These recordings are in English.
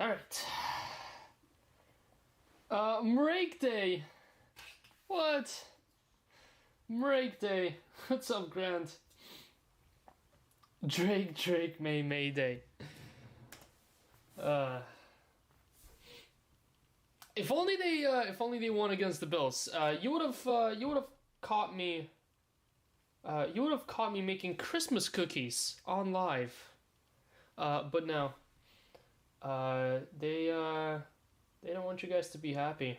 Alright. Break day! What? Break day. What's up, Grant? Drake, May Day. If only they won against the Bills. You would have caught me. You would have caught me making Christmas cookies on live. But no. They don't want you guys to be happy.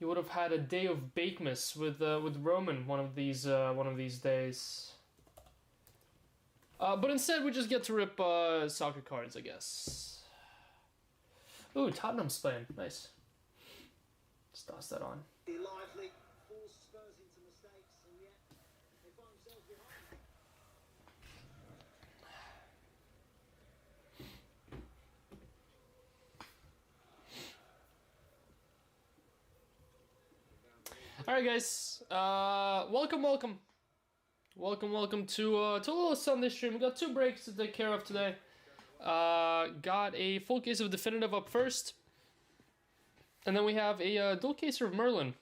You would have had a day of Bakemas with Roman one of these days. But instead we just get to rip soccer cards, I guess. Ooh, Tottenham's playing. Nice. Let's toss that on. Lively, force Spurs into mistakes, and yet they find themselves behind. Alright guys, welcome to a little Sunday stream. We got 2 breaks to take care of today. Got a full case of Definitive up first, and then we have a dual case of Merlin.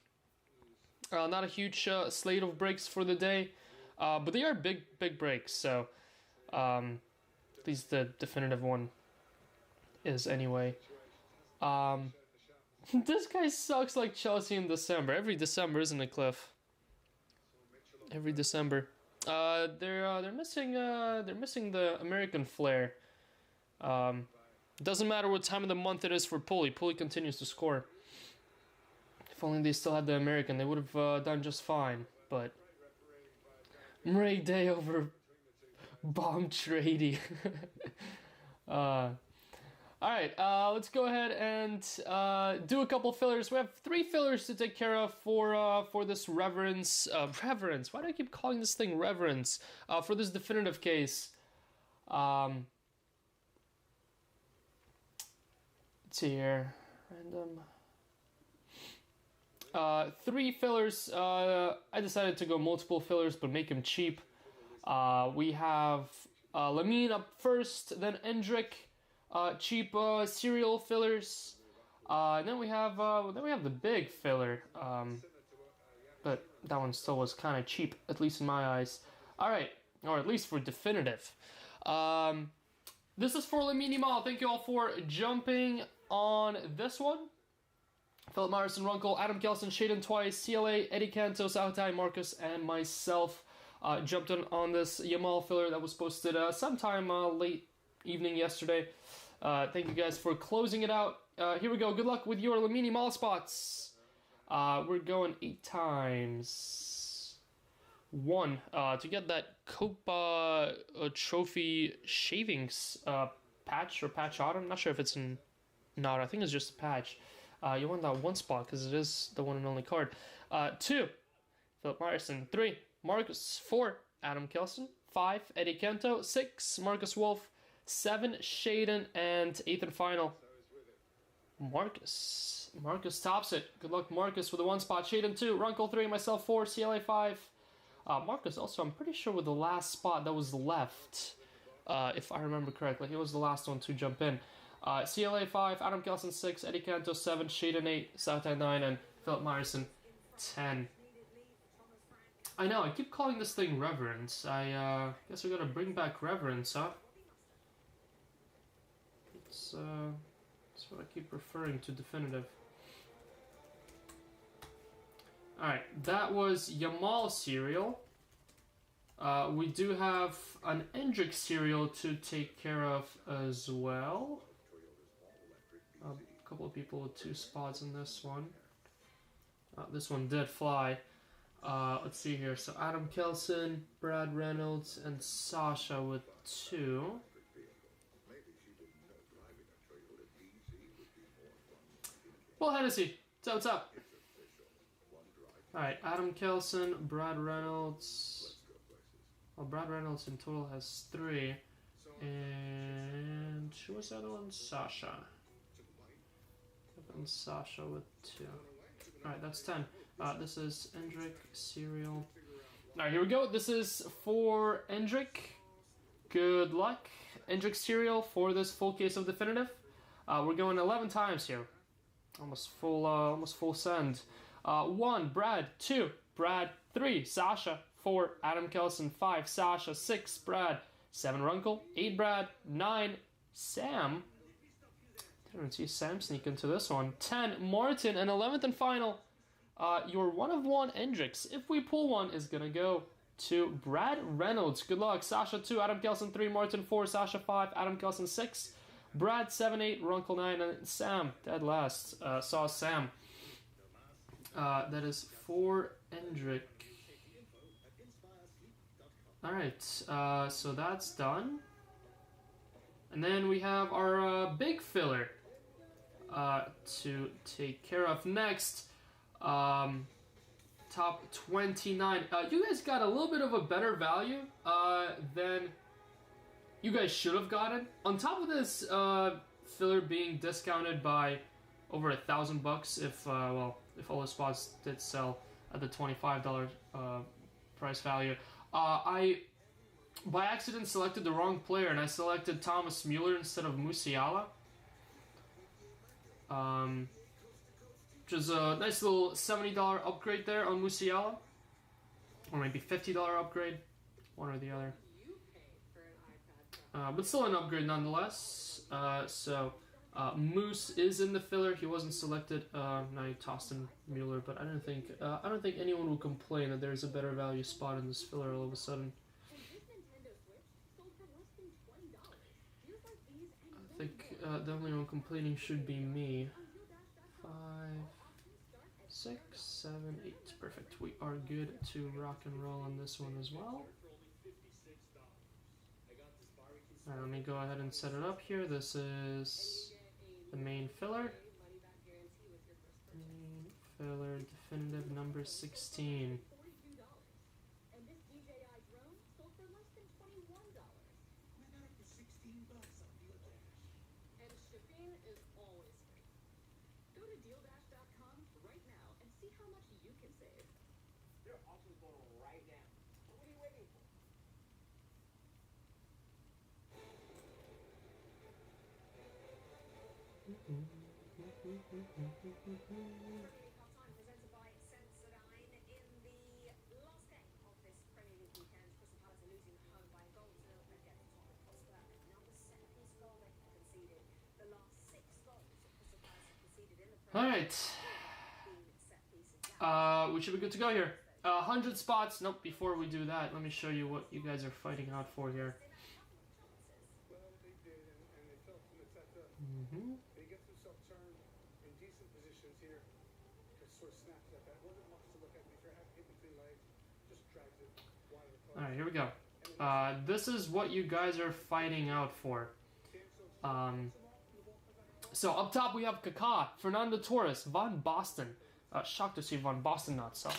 Not a huge slate of breaks for the day, but they are big breaks, so at least the Definitive one is anyway. This guy sucks like Chelsea in December. Every December, isn't it, Cliff? Every December. They're missing the American flair. Doesn't matter what time of the month it is for Pulley. Pulley continues to score. If only they still had the American, they would have done just fine. But Ray Day over Bomb Trady. Alright, let's go ahead and do a couple fillers. We have 3 fillers to take care of for this Reverence. Reverence? Why do I keep calling this thing Reverence? For this Definitive case. Let's see here. Random. 3 fillers. I decided to go multiple fillers, but make them cheap. We have Lamine up first, then Endrick. Cheap cereal fillers. And then we have the big filler. But that one still was kind of cheap, at least in my eyes. All right, or at least for Definitive. This is for Lamine Mal. Thank you all for jumping on this one. Philip Myerson, Runkle, Adam Kelson, Shaden twice, CLA, Eddie Canto, Sautai, Marcus, and myself jumped on this Yamal filler that was posted sometime late evening yesterday. Thank you guys for closing it out. Here we go. Good luck with your Lamine Mal spots. We're going 8 times. 1 to get that Copa Trophy shavings patch or patch autumn. I'm not sure if it's in. No, I think it's just a patch. You want that 1 spot because it is the one and only card. 2, Philip Myerson. 3, Marcus. 4, Adam Kelson. 5, Eddie Kento. 6, Marcus Wolf. 7, Shaden, and 8th and final, Marcus. Marcus tops it. Good luck, Marcus, with the 1 spot. Shaden 2, Runkle 3, myself 4, CLA 5. Marcus also, I'm pretty sure, with the last spot that was left, if I remember correctly. He was the last one to jump in. CLA 5, Adam Kelson 6, Eddie Canto 7, Shaden 8, Southend 9, and Philip Myerson 10. I know, I keep calling this thing Reverence. I guess we gotta bring back Reverence, huh? That's what I keep referring to Definitive. Alright, that was Yamal cereal. We do have an Endrick cereal to take care of as well. A couple of people with 2 spots in this one. This one did fly. Let's see here. So Adam Kelson, Brad Reynolds, and Sasha with 2. Well, Hennessy, what's up? Alright, Adam Kelson, Brad Reynolds. Well, Brad Reynolds in total has 3. And who was the other one? Sasha. And Sasha with 2. Alright, that's 10. This is Endrick, cereal. Alright, here we go. This is for Endrick. Good luck. Hendrick Serial for this full case of Definitive. We're going 11 times here. Almost full send. 1, Brad. 2, Brad. 3, Sasha. 4, Adam Kelson. 5, Sasha. 6, Brad. 7, Runkle. 8, Brad. 9, Sam. Didn't see Sam sneak into this one. 10, Martin. And 11th and final, your 1 of 1 Hendricks, if we pull one, is going to go to Brad Reynolds. Good luck. Sasha 2, Adam Kelson 3, Martin 4, Sasha 5, Adam Kelson 6, Brad 7, 8, Runkle 9, and Sam dead last. Saw Sam. That is for Hendrick. Alright, so that's done. And then we have our big filler to take care of next. Top 29. You guys got a little bit of a better value than you guys should have gotten. On top of this filler being discounted by over $1,000 if all the spots did sell at the $25 price value. I by accident selected the wrong player and I selected Thomas Mueller instead of Musiala. Which is a nice little $70 upgrade there on Musiala. Or maybe $50 upgrade. One or the other. But still an upgrade nonetheless. Moose is in the filler. He wasn't selected. Now you tossed in Mueller, but I don't think anyone will complain that there's a better value spot in this filler all of a sudden. I think the only one complaining should be me. 5, 6, 7, 8. Perfect. We are good to rock and roll on this one as well. Alright, let me go ahead and set it up here. This is the main filler. Main filler definitive number 16. Alright. We should be good to go here. 100 spots. Nope, before we do that, let me show you what you guys are fighting out for here. Alright, here we go. This is what you guys are fighting out for. So up top we have Kaká, Fernando Torres, Van Basten. Shocked to see Van Basten not sell.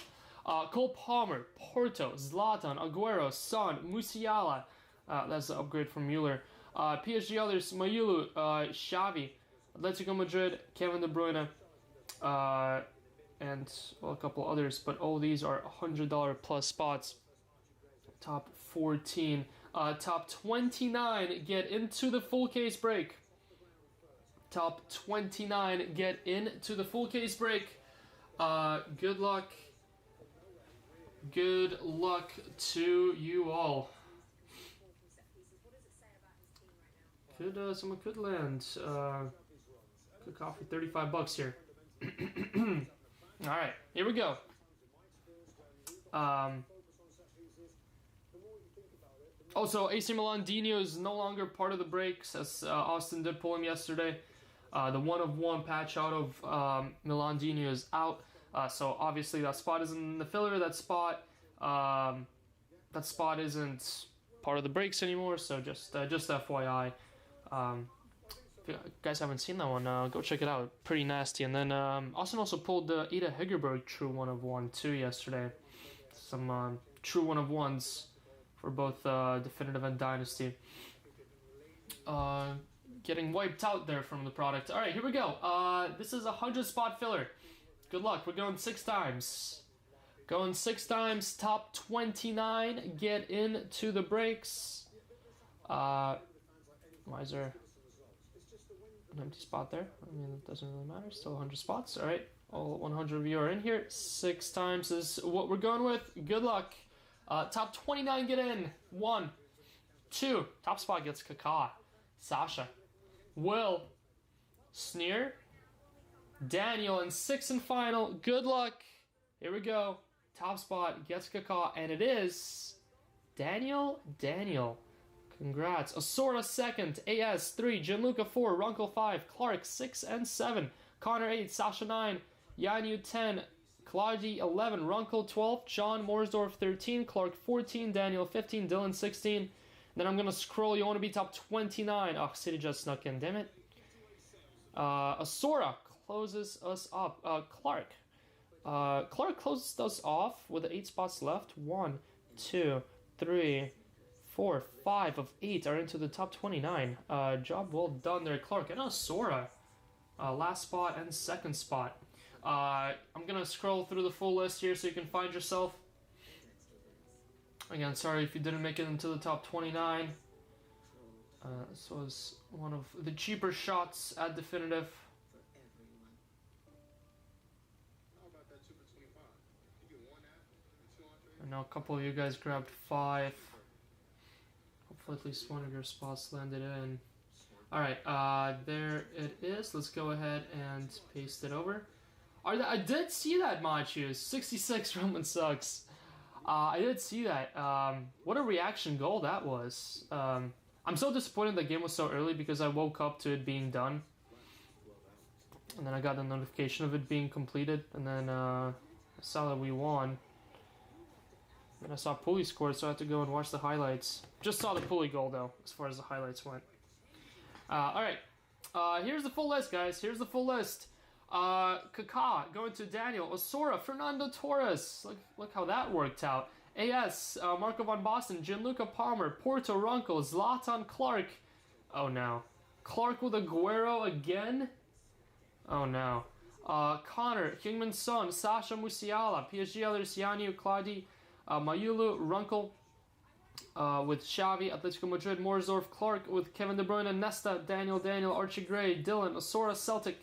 Cole Palmer, Porto, Zlatan, Aguero, Son, Musiala. That's the upgrade from Mueller. PSG others, Mayulu, Xavi, Atletico Madrid, Kevin De Bruyne, and well, a couple others. But all these are $100 plus spots. Top 14. Top 29 get into the full case break. Top 29 get into the full case break. Good luck. Good luck to you all. Someone could land. Could call for $35 here. All right, here we go. Also, AC Milan Dino is no longer part of the breaks, as Austin did pull him yesterday. The 1 of 1 patch out of Milan Dino is out. So obviously that spot isn't in the filler. That spot isn't part of the breaks anymore. So just FYI. If you guys haven't seen that one, go check it out. Pretty nasty. And then Austin also pulled the Ada Hegerberg true 1 of 1 too yesterday. Some true 1 of 1s for both Definitive and Dynasty. Getting wiped out there from the product. Alright, here we go. This is a 100 spot filler. Good luck. We're going 6 times. Going 6 times. Top 29 get into the breaks. Why is there an empty spot there? I mean, it doesn't really matter. Still 100 spots. All right, all 100 of you are in here. 6 times is what we're going with. Good luck. Top 29 get in. 1, 2. Top spot gets Kaká, Sasha, Will, Sneer, Daniel, and 6 and final. Good luck. Here we go. Top spot gets Kaká, and it is Daniel. Congrats. Asora 2nd, AS 3, Gianluca 4, Runkle 5, Clark 6 and 7, Connor 8, Sasha 9, Yanu 10, Claudia 11, Runkle 12, John Morsdorf 13, Clark 14, Daniel 15, Dylan 16. Then I'm gonna scroll. You want to be top 29. Oh, City just snuck in. Damn it. Asora closes us up. Clark closes us off with 8 spots left. 1, 2, 3, 4, 5 of 8 are into the top 29. Job well done there, Clark. And Asora, last spot and 2nd spot. I'm gonna scroll through the full list here so you can find yourself. Again, sorry if you didn't make it into the top 29. This was one of the cheaper shots at Definitive. I know a couple of you guys grabbed 5. Hopefully at least one of your spots landed in. Alright, there it is. Let's go ahead and paste it over. I did see that, Machu. 66 Roman sucks. I did see that. What a reaction goal that was. I'm so disappointed the game was so early because I woke up to it being done. And then I got a notification of it being completed. And then I saw that we won. And I saw Pulley scored, so I had to go and watch the highlights. Just saw the Pulley goal, though, as far as the highlights went. Alright. Here's the full list, guys. Here's the full list. Kaká going to Daniel, Asora, Fernando Torres. Look how that worked out. AS, Marco van Basten, Gianluca Palmer, Porto, Runkle, Zlatan, Clark. Oh no. Clark with Aguero again? Oh no. Connor, Kingman Son, Sasha Musiala, PSG others, Yanu, Claudi, Mayulu, Runkle with Xavi, Atletico Madrid, Morsdorf, Clark with Kevin De Bruyne, Nesta, Daniel, Archie Gray, Dylan, Asora, Celtic,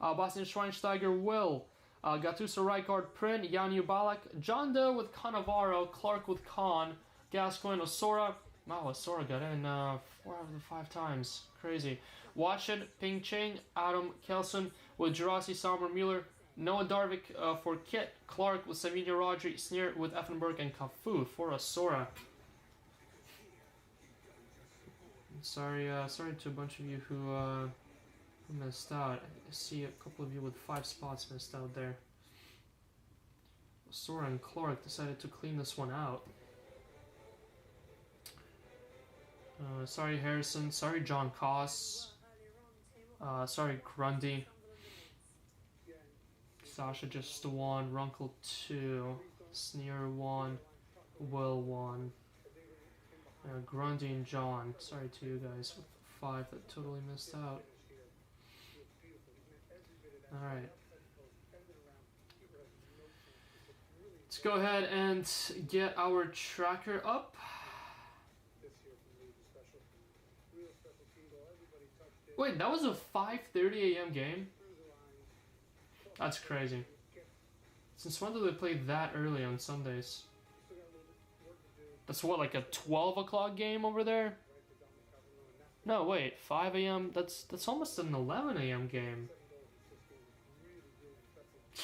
Bastian Schweinsteiger, Will, Gattuso, Rijkaard, Prin, Yanu, Balak, John Doe with Cannavaro, Clark with Khan, Gascoigne, Asora. Wow, Asora got in 4 out of the 5 times. Crazy. Watchin, Ping Ching, Adam Kelson with Gerasi, Sommer, Mueller, Noah Darvik for Kit, Clark with Savinho, Rodri, Sneer with Effenberg, and Cafu for Asora. Sorry to a bunch of you who missed out. I see a couple of you with 5 spots missed out there. Sora and Clark decided to clean this one out. Sorry Harrison, sorry John Koss, sorry Grundy. Sasha just 1, Runkle 2, Sneer 1, Will 1. Grundy and John, sorry to you guys with 5 that totally missed out. Alright. Let's go ahead and get our tracker up. Wait, that was a 5:30 a.m. game? That's crazy. Since when do they play that early on Sundays? That's what, like a 12 o'clock game over there? No, wait, 5 a.m.? That's almost an 11 a.m. game.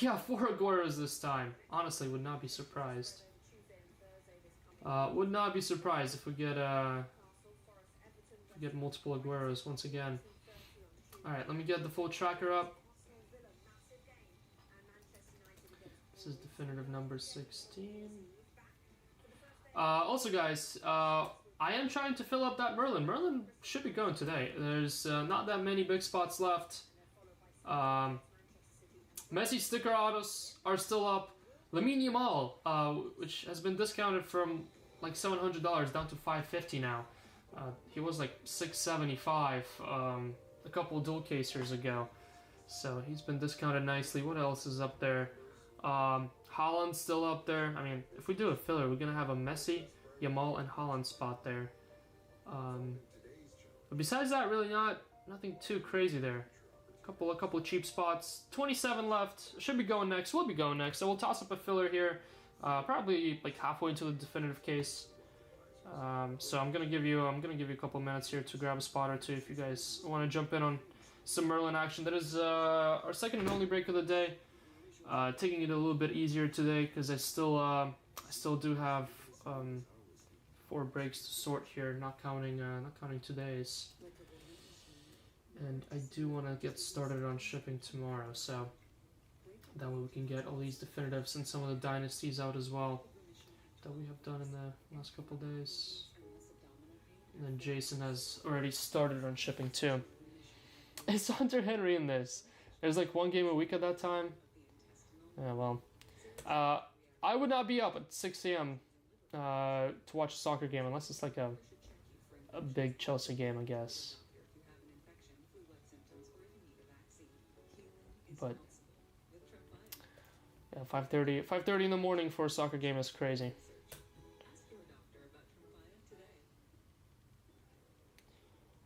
Yeah, 4 Agueros this time. Honestly, would not be surprised. Would not be surprised if we get multiple Agueros once again. Alright, let me get the full tracker up. This is definitive number 16. Also guys, I am trying to fill up that Merlin. Merlin should be going today. There's not that many big spots left. Messi sticker autos are still up. Lamine Yamal, which has been discounted from like $700 down to $550 now. He was like $675 a couple dual casers ago. So he's been discounted nicely. What else is up there? Haaland's still up there. I mean, if we do a filler, we're going to have a Messi, Yamal, and Haaland spot there. But besides that, really nothing too crazy there. A couple cheap spots. 27 left. Should be going next. We'll be going next. So we'll toss up a filler here. Probably like halfway into the definitive case. So I'm gonna give you a couple minutes here to grab a spot or two if you guys want to jump in on some Merlin action. That is our second and only break of the day. Taking it a little bit easier today because I still do have 4 breaks to sort here, not counting today's. And I do want to get started on shipping tomorrow, so that way we can get all these definitives and some of the dynasties out as well that we have done in the last couple days. And then Jason has already started on shipping too. Is Hunter Henry in this? There's like 1 game a week at that time. Yeah, well, I would not be up at 6 a.m. To watch a soccer game unless it's like a big Chelsea game, I guess. But yeah, 5:30 in the morning for a soccer game is crazy.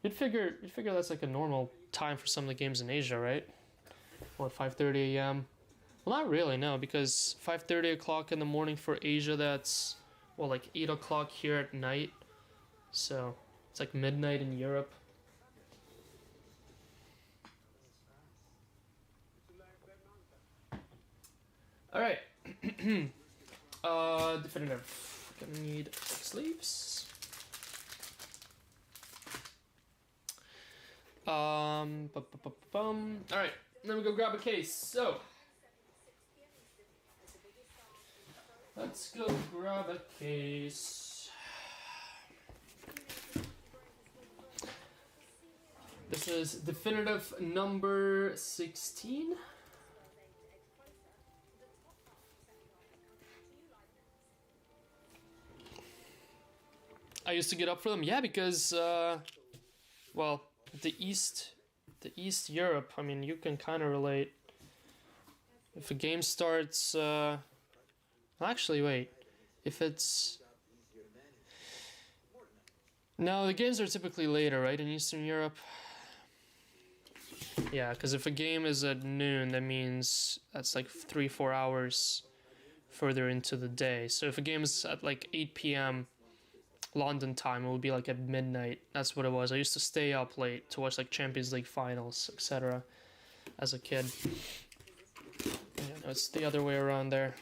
You'd figure that's like a normal time for some of the games in Asia, right? What, 5:30 a.m.? Well, not really, no, because 5:30 o'clock in the morning for Asia, that's, well, like 8 o'clock here at night. So it's like midnight in Europe. All right. Definitive. Gonna need sleeves. All right. Let me go grab a case. So let's go grab a case. This is definitive number 16. I used to get up for them, yeah, because well, the East Europe, I mean, you can kind of relate. If a game starts, actually, wait, if it's, no, the games are typically later, right, in Eastern Europe? Yeah, because if a game is at noon, that means that's like 3-4 hours further into the day. So if a game is at like 8 p.m. London time, it would be like at midnight. That's what it was. I used to stay up late to watch like Champions League finals, etc. as a kid. Yeah, no, it's the other way around there.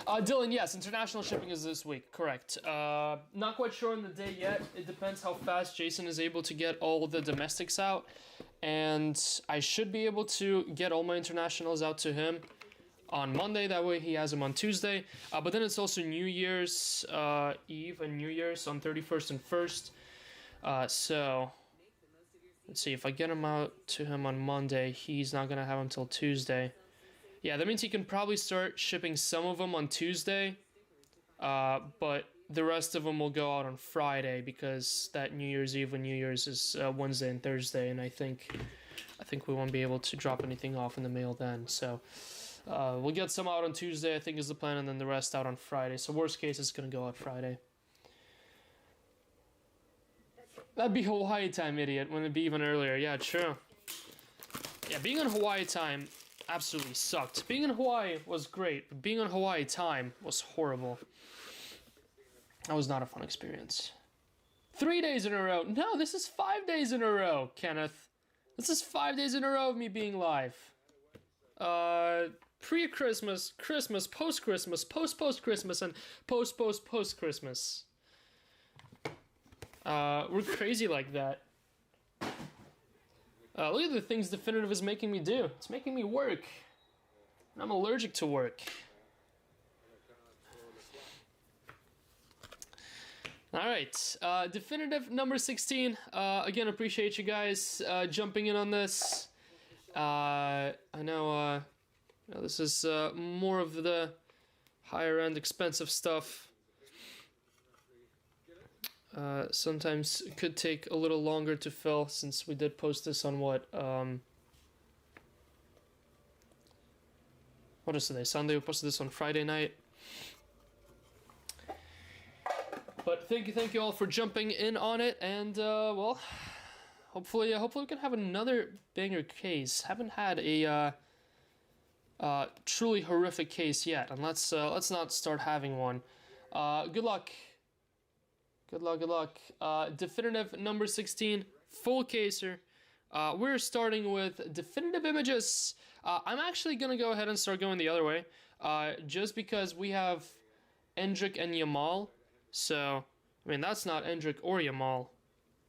Dylan, yes, international shipping is this week, correct. Not quite sure on the day yet. It depends how fast Jason is able to get all the domestics out. And I should be able to get all my internationals out to him on Monday. That way he has them on Tuesday. But then it's also New Year's Eve and New Year's on 31st and 1st. So let's see, if I get them out to him on Monday, he's not going to have them till Tuesday. Yeah, that means he can probably start shipping some of them on Tuesday, but the rest of them will go out on Friday because that New Year's Eve and New Year's is Wednesday and Thursday, and I think we won't be able to drop anything off in the mail then. So we'll get some out on Tuesday, I think is the plan, and then the rest out on Friday. So worst case, it's going to go out Friday. That'd be Hawaii time, idiot. Wouldn't it be even earlier? Yeah, true. Yeah, being on Hawaii time absolutely sucked. Being in Hawaii was great, but being on Hawaii time was horrible. That was not a fun experience. 3 days in a row. No, this is 5 days in a row, Kenneth. This is 5 days in a row of me being live. Pre-Christmas, Christmas, post-Christmas, post-post-Christmas, and post-post-post-Christmas. We're crazy like that. Look at the things Definitive is making me do. It's making me work. And I'm allergic to work. Alright, Definitive number 16. Again, appreciate you guys jumping in on this. I know this is more of the higher end expensive stuff. Sometimes it could take a little longer to fill since we did post this on what is today? Sunday. We posted this on Friday night. thank you all for jumping in on it, and well, hopefully we can have another banger case. Haven't had a truly horrific case yet, and let's not start having one. Good luck. Good luck. Definitive number 16, full caser. We're starting with definitive images. I'm actually gonna go ahead and start going the other way, just because we have Endrick and Yamal. So, I mean, that's not Endrick or Yamal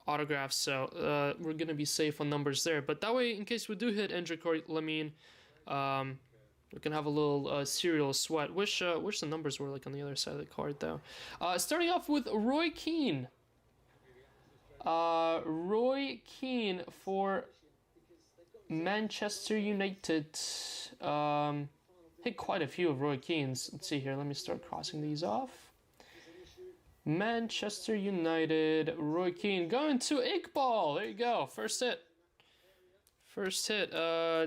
autographs, so we're gonna be safe on numbers there. But that way, in case we do hit Endrick or Lamine, we can have a little serial sweat. Wish the numbers were like on the other side of the card though. Starting off with Roy Keane. Roy Keane for Manchester United. Hit quite a few of Roy Keane's. Let's see here. Let me start crossing these off. Manchester United, Roy Keane going to Iqbal. There you go. First hit.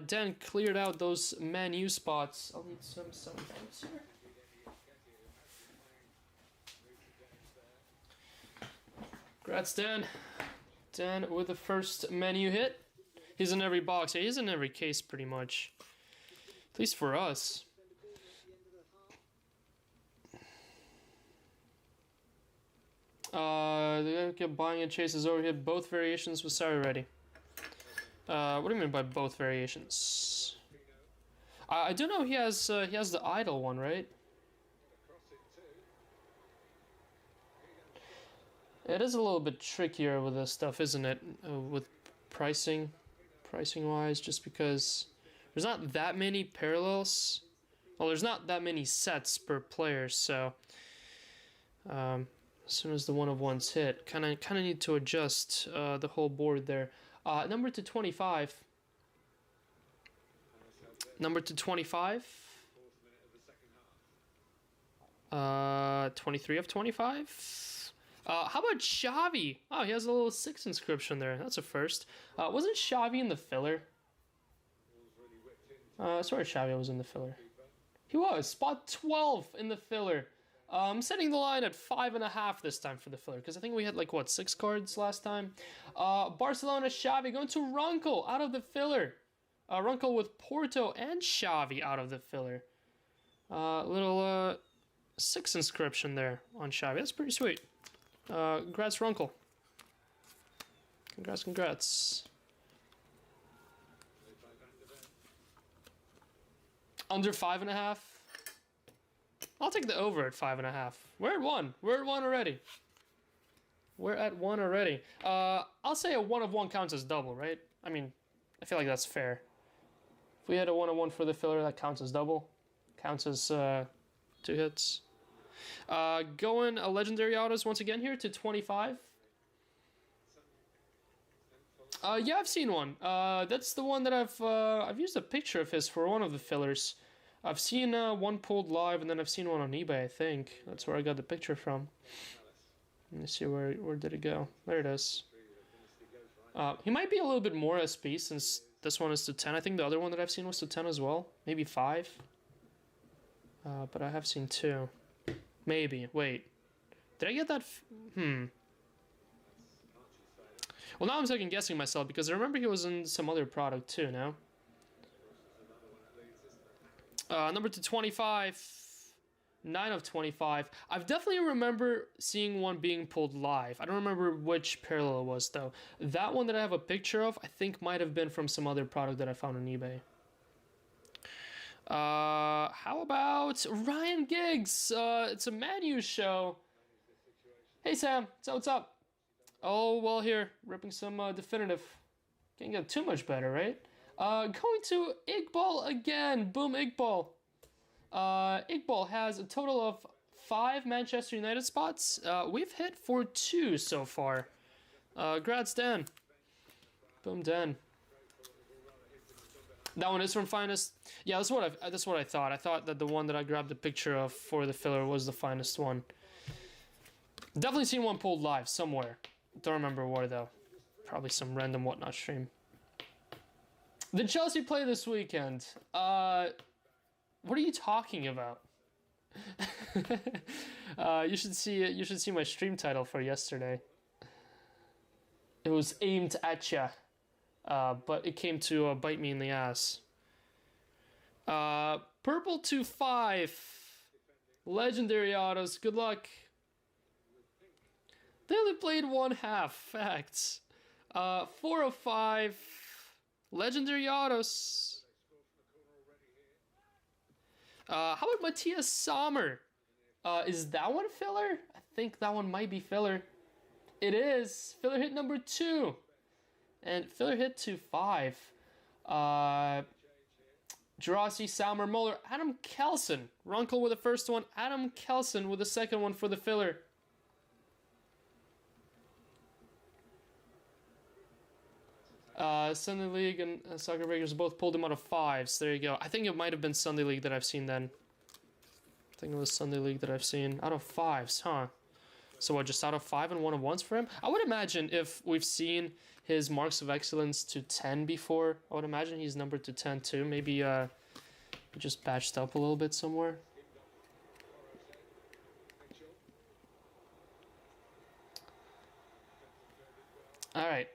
Dan cleared out those Man U spots. I'll need some helps here. Congrats, Dan. Dan with the first Man U hit. He's in every box. Yeah, he's in every case pretty much. At least for us. The guy buying and chases overhit both variations with Sarri ready. What do you mean by both variations? I do know he has the idle one, right? It is a little bit trickier with this stuff, isn't it? With pricing wise, just because there's not that many parallels. Well, there's not that many sets per player, so as soon as the one of ones hit, kind of need to adjust the whole board there. Number to 25. Number to 25. 23 of 25. How about Xavi? Oh, he has a little 6 inscription there. That's a first. Wasn't Xavi in the filler? Sorry, Xavi was in the filler. He was. Spot 12 in the filler. I'm setting the line at 5.5 this time for the filler, because I think we had like, what, 6 cards last time? Barcelona, Xavi going to Runkel out of the filler. Runkel with Porto and Xavi out of the filler. Little 6 inscription there on Xavi. That's pretty sweet. Congrats, Runkel. Congrats. Under 5.5. I'll take the over at 5.5. We're at 1. We're at 1 already. I'll say a 1 of 1 counts as double, right? I mean, I feel like that's fair. If we had a 1 of 1 for the filler, that counts as double. Counts as 2 hits. Going a legendary autos once again here to 25. Yeah, I've seen one. That's the one that I've used a picture of his for one of the fillers. I've seen one pulled live, and then I've seen one on eBay, I think. That's where I got the picture from. Let me see, where did it go? There it is. He might be a little bit more SP, since this one is to 10. I think the other one that I've seen was to 10 as well. Maybe 5. But I have seen 2. Maybe. Wait. Did I get that? Well, now I'm second guessing myself, because I remember he was in some other product too now. Number to 25. 9 of 25. I've definitely remember seeing one being pulled live. I don't remember which parallel it was though. That one that I have a picture of, I think might have been from some other product that I found on eBay. How about Ryan Giggs? It's a Man U show. Hey Sam, so what's up? Oh, well here, ripping some definitive. Can't get too much better, right? Going to Iqbal again. Boom, Iqbal. Iqbal has a total of 5 Manchester United spots. We've hit for 2 so far. Congrats, Dan. Boom, Dan. That one is from Finest. Yeah, that's what I thought. I thought that the one that I grabbed the picture of for the filler was the Finest one. Definitely seen one pulled live somewhere. Don't remember where though. Probably some random whatnot stream. Did Chelsea play this weekend? What are you talking about? You should see it. You should see my stream title for yesterday. It was aimed at ya, but it came to bite me in the ass. Purple to 5. Legendary autos. Good luck. They only played one half. Facts. 4 of 5. Legendary autos. How about Matthias Sommer? Is that one filler? I think that one might be filler. It is. Filler hit number 2. And filler hit to 5. Gerasi, Sommer, Muller, Adam Kelson. Runkle with the first one. Adam Kelson with the second one for the filler. Sunday League and Soccer Breakers both pulled him out of 5s. There you go. I think it might have been Sunday League that I've seen then. I think it was Sunday League that I've seen. Out of 5s, huh? So what, just out of 5 and 1 of 1s for him? I would imagine if we've seen his marks of excellence to 10 before, I would imagine he's numbered to 10 too. Maybe just batched up a little bit somewhere. Alright,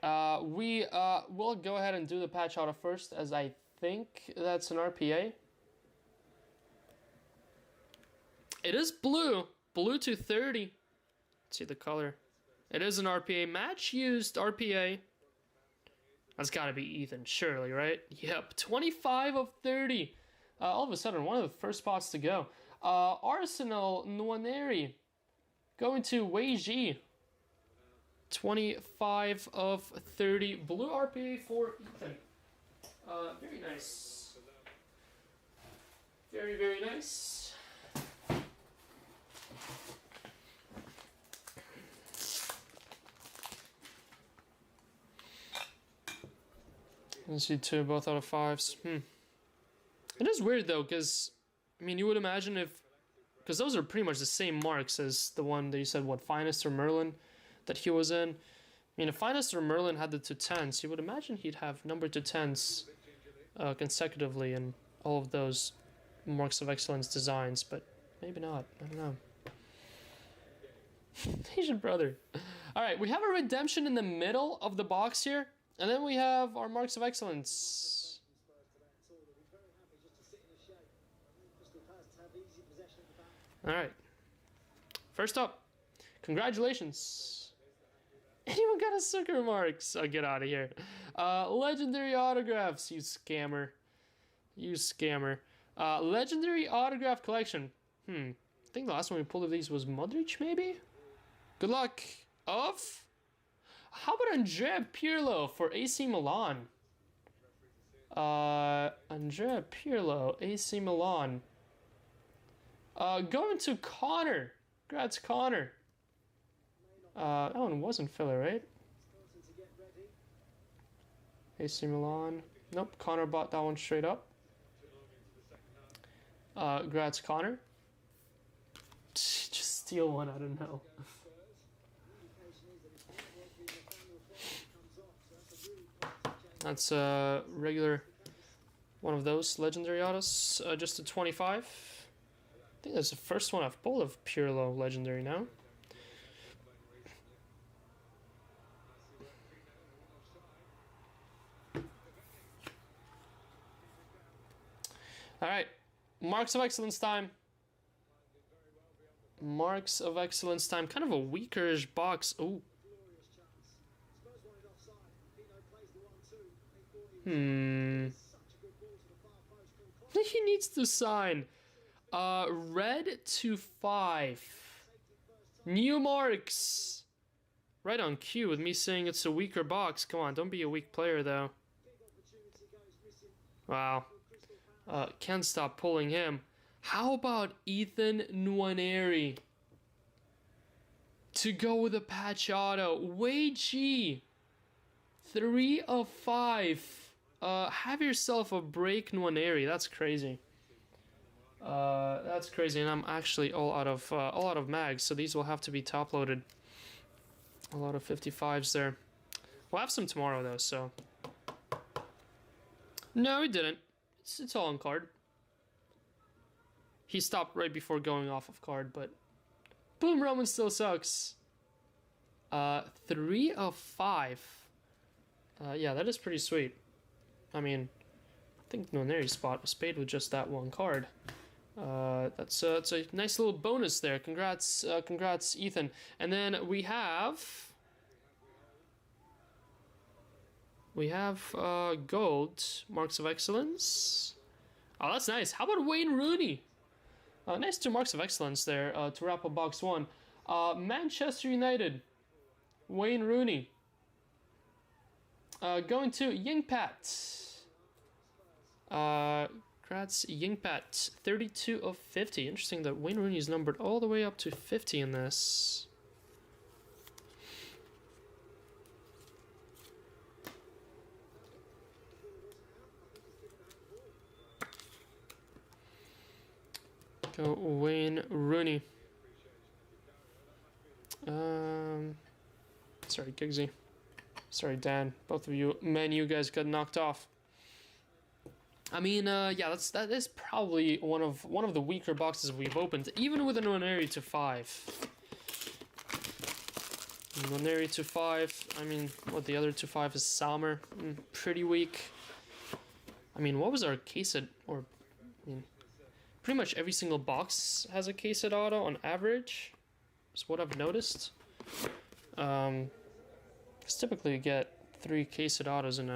we will go ahead and do the patch auto first, as I think that's an RPA. It is blue. Blue to 30. Let's see the color. It is an RPA. Match used RPA. That's gotta be Ethan, surely, right? Yep, 25 of 30. All of a sudden, one of the first spots to go. Arsenal Nwaneri going to Wei Ji. 25 of 30. Blue RPA for Ethan. Very nice. Very, very nice. Let's see, 2 both out of 5s. It is weird though, because I mean, you would imagine if, because those are pretty much the same marks as the one that you said, what, Finest or Merlin that he was in. I mean, if Finest or Merlin had the 210s, you would imagine he'd have number 210s consecutively in all of those marks of excellence designs, but maybe not. I don't know. Asian brother. All right, we have a redemption in the middle of the box here. And then we have our marks of excellence. Alright. First up, congratulations. Anyone got a sucker marks? Oh, get out of here. Legendary autographs, you scammer. You scammer. Legendary autograph collection. I think the last one we pulled of these was Modric, maybe? Good luck. Of... How about Andrea Pirlo for AC Milan? Andrea Pirlo, AC Milan. Going to Connor. Congrats, Connor. That one wasn't filler, right? AC Milan. Nope, Connor bought that one straight up. Congrats, Connor. Just steal one, I don't know. That's a regular one of those legendary autos, just a 25. I think that's the first one I've pulled of Pirlo legendary now. All right, marks of excellence time. Marks of excellence time. Kind of a weakerish box. Ooh. He needs to sign. Red to 5. New marks. Right on cue with me saying it's a weaker box. Come on, don't be a weak player though. Wow. Can't stop pulling him. How about Ethan Nwaneri? To go with a patch auto. Wei Ji. 3 of 5. Have yourself a break, Nwaneri. That's crazy. That's crazy, and I'm actually all out of mags, so these will have to be top loaded. A lot of 55s there. We'll have some tomorrow though, so. No, we didn't. It's all on card. He stopped right before going off of card, but boom, Roman still sucks. 3 of 5. Yeah, that is pretty sweet. I mean, I think Noneri spot was paid with just that one card. That's a nice little bonus there. Congrats, congrats, Ethan. And then we have gold marks of excellence. Oh, that's nice. How about Wayne Rooney? Nice 2 marks of excellence there to wrap up box 1. Manchester United, Wayne Rooney. Going to Yingpat. Congrats, Yingpat. 32 of 50. Interesting that Wayne Rooney is numbered all the way up to 50 in this. Go Wayne Rooney. Sorry, Giggsy. Sorry, Dan. Both of you, you guys got knocked off. I mean, yeah, that is probably one of the weaker boxes we've opened, even with an Nwaneri to 5. Nwaneri to 5. I mean, what the other to 5 is Salmer. Pretty weak. I mean, what was our case at, or I mean, pretty much every single box has a case at auto on average. That's what I've noticed. Because typically you get 3 case at autos in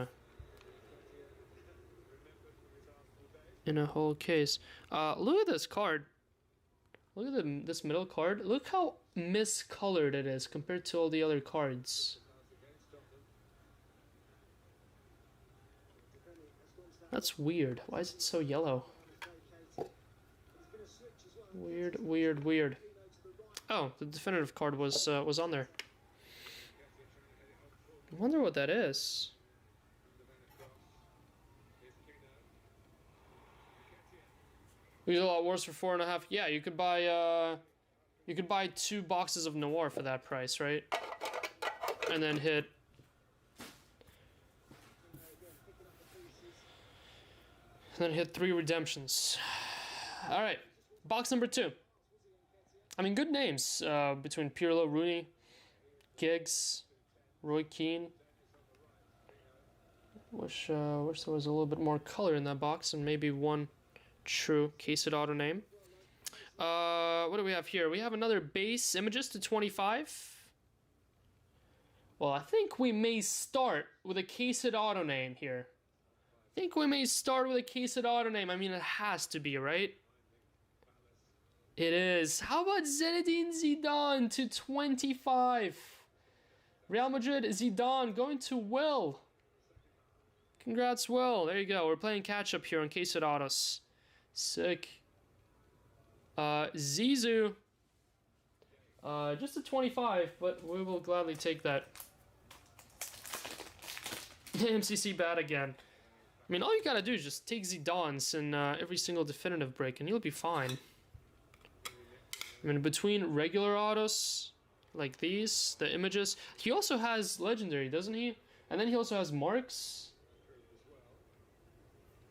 a whole case. Look at this card. Look at this middle card. Look how miscolored it is compared to all the other cards. That's weird. Why is it so yellow? Weird, weird, weird. Oh, the definitive card was on there. I wonder what that is. We did a lot worse for 4.5. Yeah, you could buy 2 boxes of Noir for that price, right? And then hit and then hit 3 redemptions. All right, box number 2. I mean, good names between Pirlo, Rooney, Giggs, Roy Keane. Wish there was a little bit more color in that box and maybe one true case at auto name. What do we have here? We have another base images to 25. Well, I think we may start with a case at auto name here. I think we may start with a case at auto name. I mean, it has to be, right? It is. How about Zinedine Zidane to 25? Real Madrid, Zidane going to Will. Congrats, Will. There you go. We're playing catch up here on case at autos. Sick. Zizou. Just a 25, but we will gladly take that. MCC bad again. I mean, all you gotta do is just take Zidane's in every single definitive break, and you'll be fine. I mean, between regular autos, like these, the images, he also has legendary, doesn't he? And then he also has marks.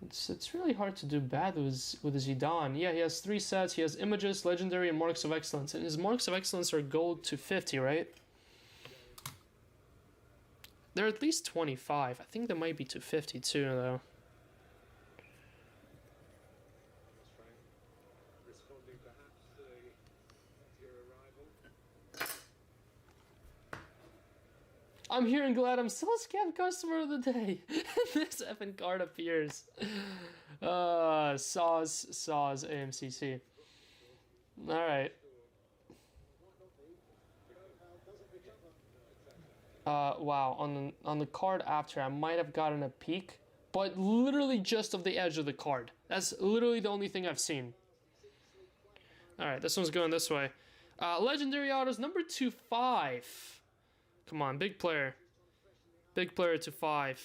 It's really hard to do bad with Zidane. Yeah, he has 3 sets. He has images, legendary, and marks of excellence. And his marks of excellence are gold to 50, right? They're at least 25. I think they might be to 50 too, though. I'm here and glad I'm still a scam customer of the day. This effing card appears. Saws AMCC. Alright. Wow, on the card after, I might have gotten a peek, but literally just of the edge of the card. That's literally the only thing I've seen. Alright, this one's going this way. Legendary autos, number 25. Come on, big player. Big player to 5.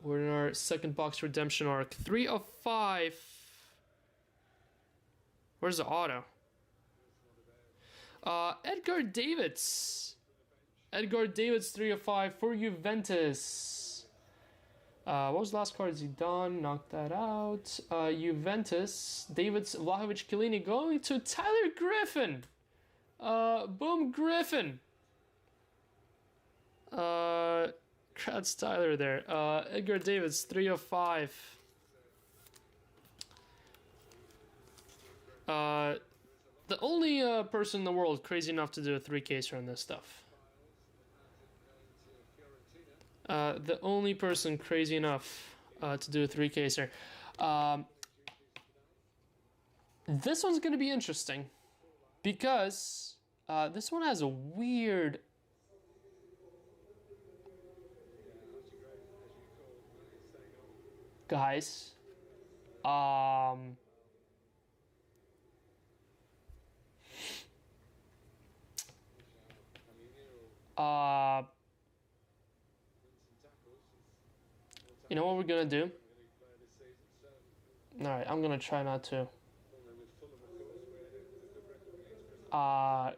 We're in our second box redemption arc. 3 of 5. Where's the auto? Edgar Davids. Edgar Davids, 3 of 5 for Juventus. What was the last card? Zidane, knocked that out. Juventus, Davids, Vlahovic, Chiellini going to Tyler Griffin. Boom, Griffin. Congrats, Tyler there. Edgar Davids, 3 of 5. The only person in the world crazy enough to do a 3-caser on this stuff. The only person crazy enough to do a 3-caser. This one's going to be interesting because this one has a weird... Guys, you know what we're gonna do? Alright, I'm gonna try not to. I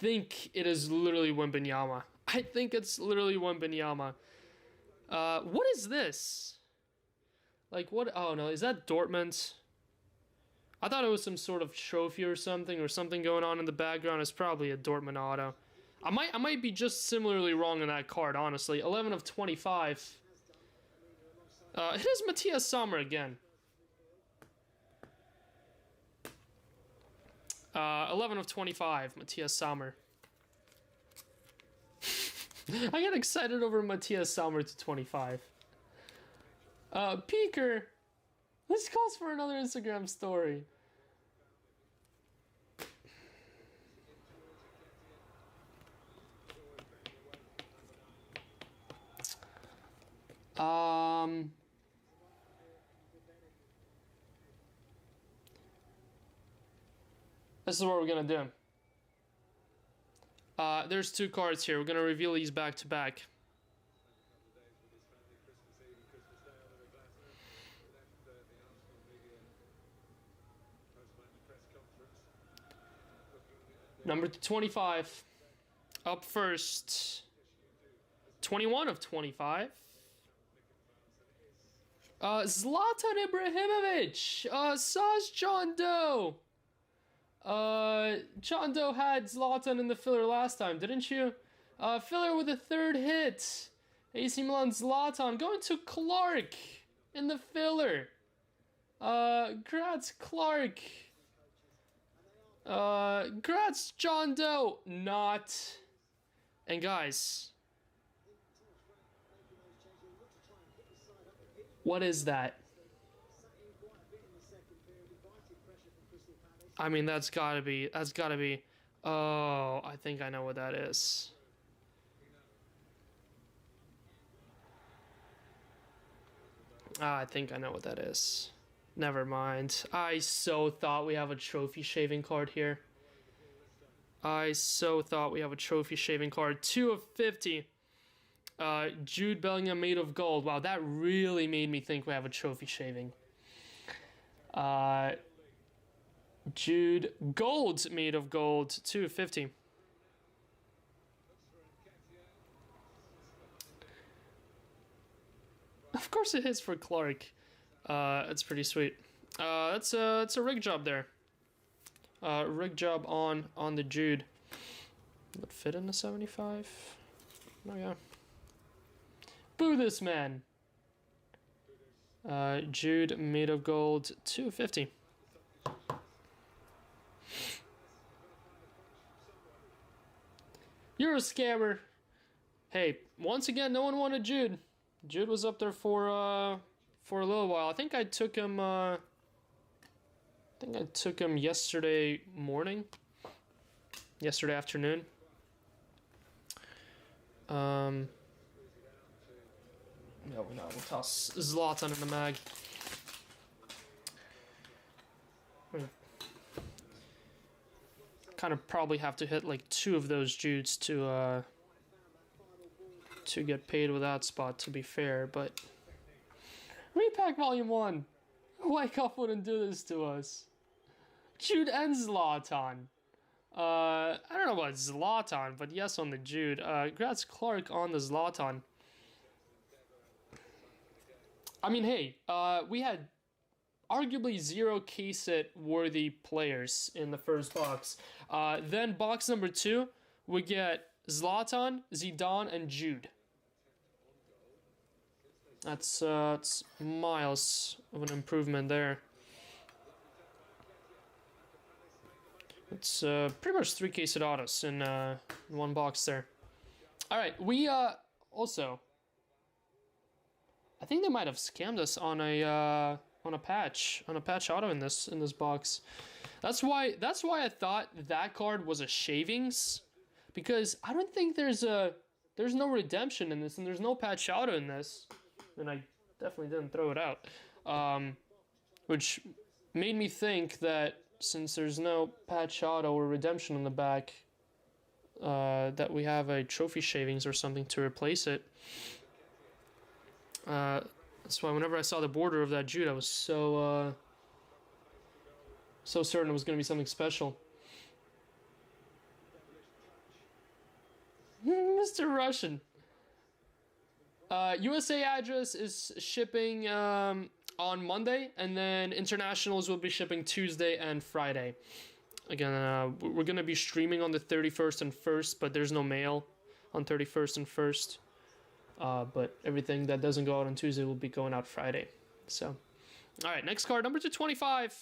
think it is literally Wembanyama. I think it's literally Wembanyama. What is this? Like, what? Oh, no, is that Dortmund? I thought it was some sort of trophy or something going on in the background. It's probably a Dortmund auto. I might be just similarly wrong on that card, honestly. 11 of 25. It is Matthias Sommer again. 11 of 25, Matthias Sommer. I get excited over Matthias Sommer to 25. Peeker. This calls for another Instagram story. This is what we're gonna do. There's 2 cards here. We're gonna reveal these back to back. Number 25. Up first. 21 of 25. Zlatan Ibrahimovic. Saj John Doe. John Doe had Zlatan in the filler last time, didn't you? Filler with a 3rd hit. AC Milan Zlatan going to Clark in the filler. Congrats Clark. Congrats John Doe. Not. And guys, what is that? I mean, that's gotta be, oh, I think I know what that is. I think I know what that is. Never mind. I so thought we have a trophy shaving card here. 2 of 50. Jude Bellingham made of gold. Wow, that really made me think we have a trophy shaving. Jude gold made of gold. 2 of 50. Of course it is for Clark. That's pretty sweet. It's a rig job there. Rig job on the Jude. Would fit in the 75. Oh yeah. Boo this man. Jude made of gold. 250. You're a scammer. Hey, once again, no one wanted Jude. Jude was up there for a little while. I think I took him. Yesterday morning. Yesterday afternoon. No, we'll toss Zlatan in the mag. Kind of probably have to hit like 2 of those Judes to get paid with that spot, to be fair, but repack volume 1. Wyckoff wouldn't do this to us. Jude and Zlatan. I don't know about Zlatan, but yes on the Jude. Congrats Clark on the Zlatan. I mean, hey, we had arguably 0 case it worthy players in the first box. Then box number 2, we get Zlatan, Zidane, and Jude. That's miles of an improvement there. It's pretty much 3 case it autos in one box there. All right, we also, I think they might have scammed us on a patch auto in this box. That's why I thought that card was a shavings, because I don't think there's no redemption in this, and there's no patch auto in this, and I definitely didn't throw it out, which made me think that since there's no patch auto or redemption on the back, that we have a trophy shavings or something to replace it. That's why whenever I saw the border of that Jude, I was so certain it was going to be something special. Mr. Russian. USA address is shipping on Monday, and then internationals will be shipping Tuesday and Friday. Again, we're going to be streaming on the 31st and 1st, but there's no mail on 31st and 1st. But everything that doesn't go out on Tuesday will be going out Friday. So, all right, next card, number 225.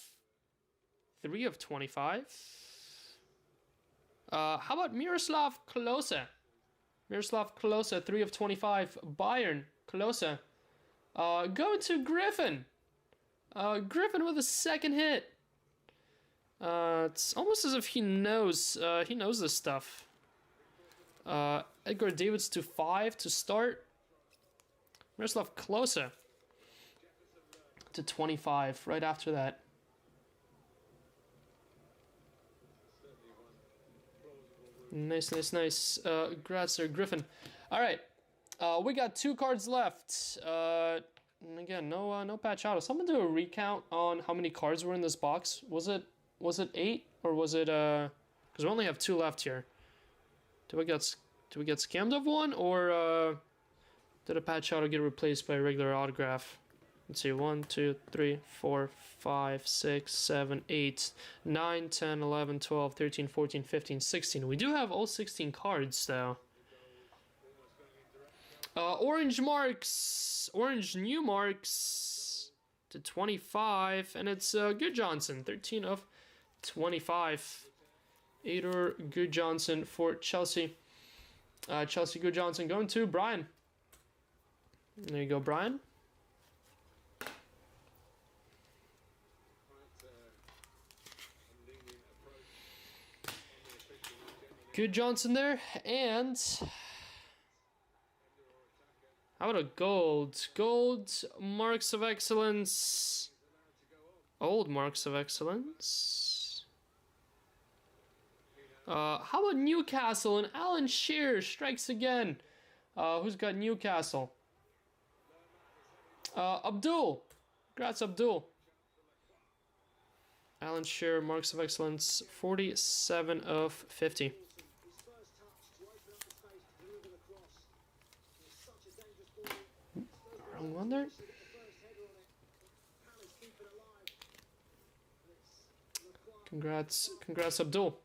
3 of 25. How about Miroslav Klose? Miroslav Klose, 3 of 25. Bayern, Klose. Going to Griffin. Griffin with a second hit. It's almost as if he knows this stuff. Edgar Davids to 5 to start. Miroslav Klose to 25 right after that. Nice. Congrats there, Griffin. All right, we got 2 cards left. And again, no patch auto. Someone do a recount on how many cards were in this box. Was it 8 or was it because we only have 2 left here. Did we get scammed of one, or did a patch auto get replaced by a regular autograph? Let's see, 1, 2, 3, 4, 5, 6, 7, 8, 9, 10, 11, 12, 13, 14, 15, 16. We do have all 16 cards, though. Orange new marks to 25, and it's Good Johnson, 13 of 25. Ador Good Johnson for Chelsea. Chelsea Good Johnson going to Brian. There you go, Brian. Good Johnson there, and how about a gold? Gold marks of excellence. Old marks of excellence. How about Newcastle and Alan Shearer strikes again? Who's got Newcastle? Abdul. Congrats, Abdul. Alan Shearer, marks of excellence, 47 of 50. Wrong one there. Congrats, Abdul.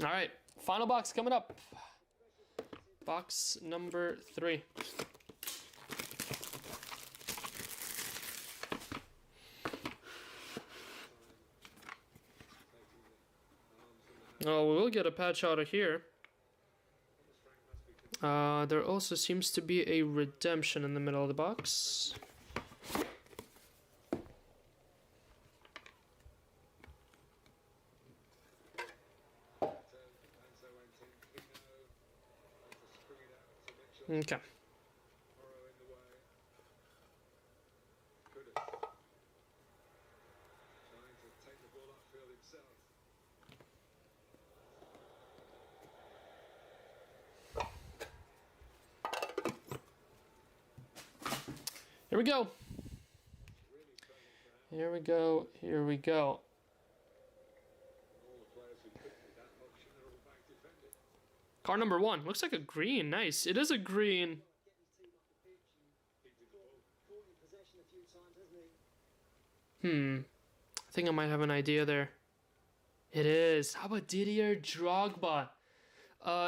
All right, final box coming up. Box number 3. Oh, we will get a patch out of here. There also seems to be a redemption in the middle of the box. Okay. Here we go. Here we go. Here we go. Card number 1. Looks like a green. Nice. It is a green. I think I might have an idea there. It is. How about Didier Drogba?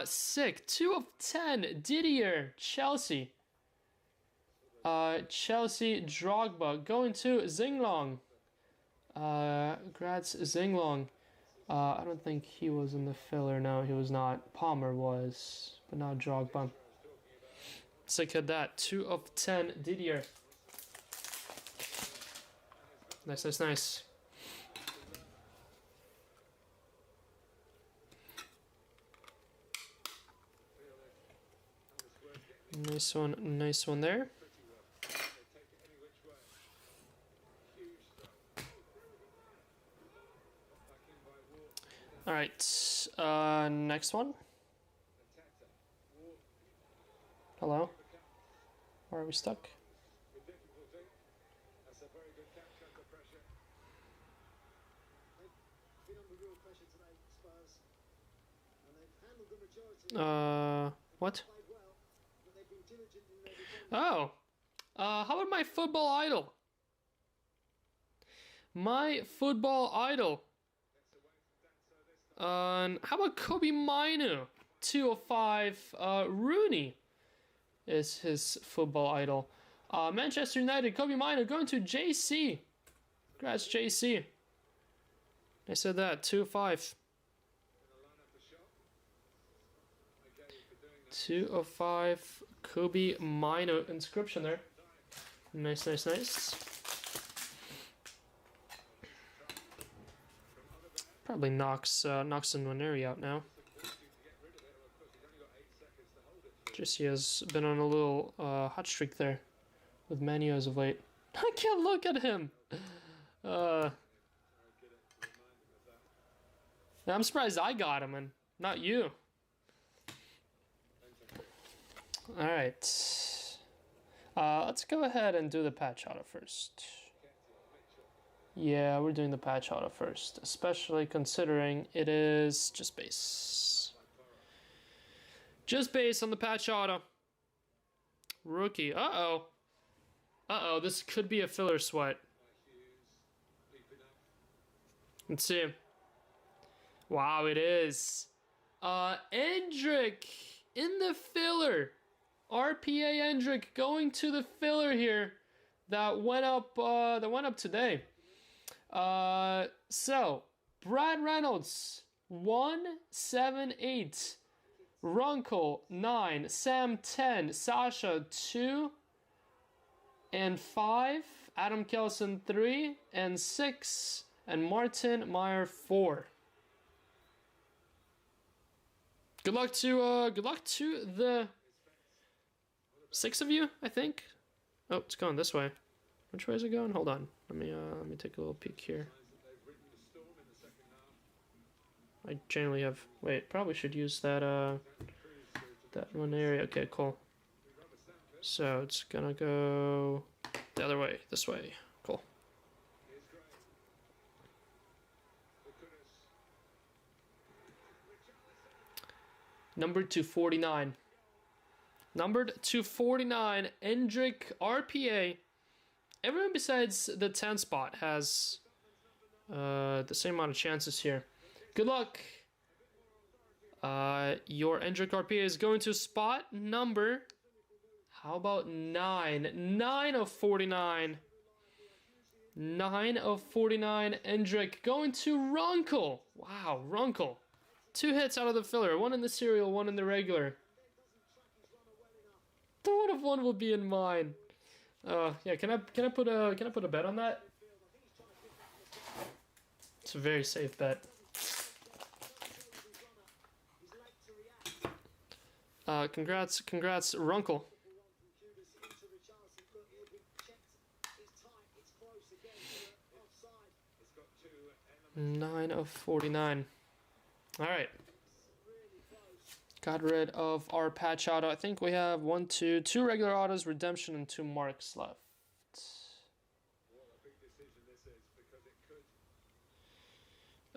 Sick. 2 of 10. Didier. Chelsea. Chelsea Drogba. Going to Zinglong. Graz Zinglong. I don't think he was in the filler. No, he was not. Palmer was, but not Drogba. Sick at that. 2 of 10. Didier. Nice, nice, nice. Nice one there. All right, next one. Hello? Where are we stuck? What? Oh, how about my football idol? My football idol. How about Kobe Mainu? 2 of 5. Rooney is his football idol. Manchester United, Kobe Mainu going to JC. Congrats, JC. I said that. 2 of 5. 2 of 5. Kobe Mainu inscription there. Nice, nice, nice. Probably knocks Nwaneri out now. Jesse has been on a little hot streak there with Manu as of late. I can't look at him. I'm surprised I got him and not you. All right. Let's go ahead and do the patch auto first. Yeah, we're doing the patch auto first, especially considering it is just base. Just base on the patch auto. Rookie. Uh-oh. Uh-oh, this could be a filler sweat. Let's see. Wow, it is. Endrick in the filler. RPA Endrick going to the filler here. That went up today. So Brad Reynolds 178, Runkle 9, Sam 10, Sasha 2 and 5, Adam Kelson 3 and 6, and Martin Meyer 4. Good luck to the 6 of you, I think. Oh, it's going this way. Which way is it going? Hold on. Let me take a little peek here. I generally have. Wait, probably should use that that one area. Okay, cool. So it's gonna go the other way. This way. Cool. Numbered to 49. Numbered to 49. Endrick RPA. Everyone besides the 10 spot has the same amount of chances here. Good luck. Your Endrick RPA is going to spot number, how about 9? 9 of 49. 9 of 49. Endrick going to Runkle. Wow, Runkle. 2 hits out of the filler. 1 in the serial, 1 in the regular. What if 1 will be in mine? Yeah, can I put a bet on that? It's a very safe bet. Congrats, Runkle. Nine of 49. All right. Got rid of our patch auto. I think we have 2 regular autos, redemption, and 2 marks left.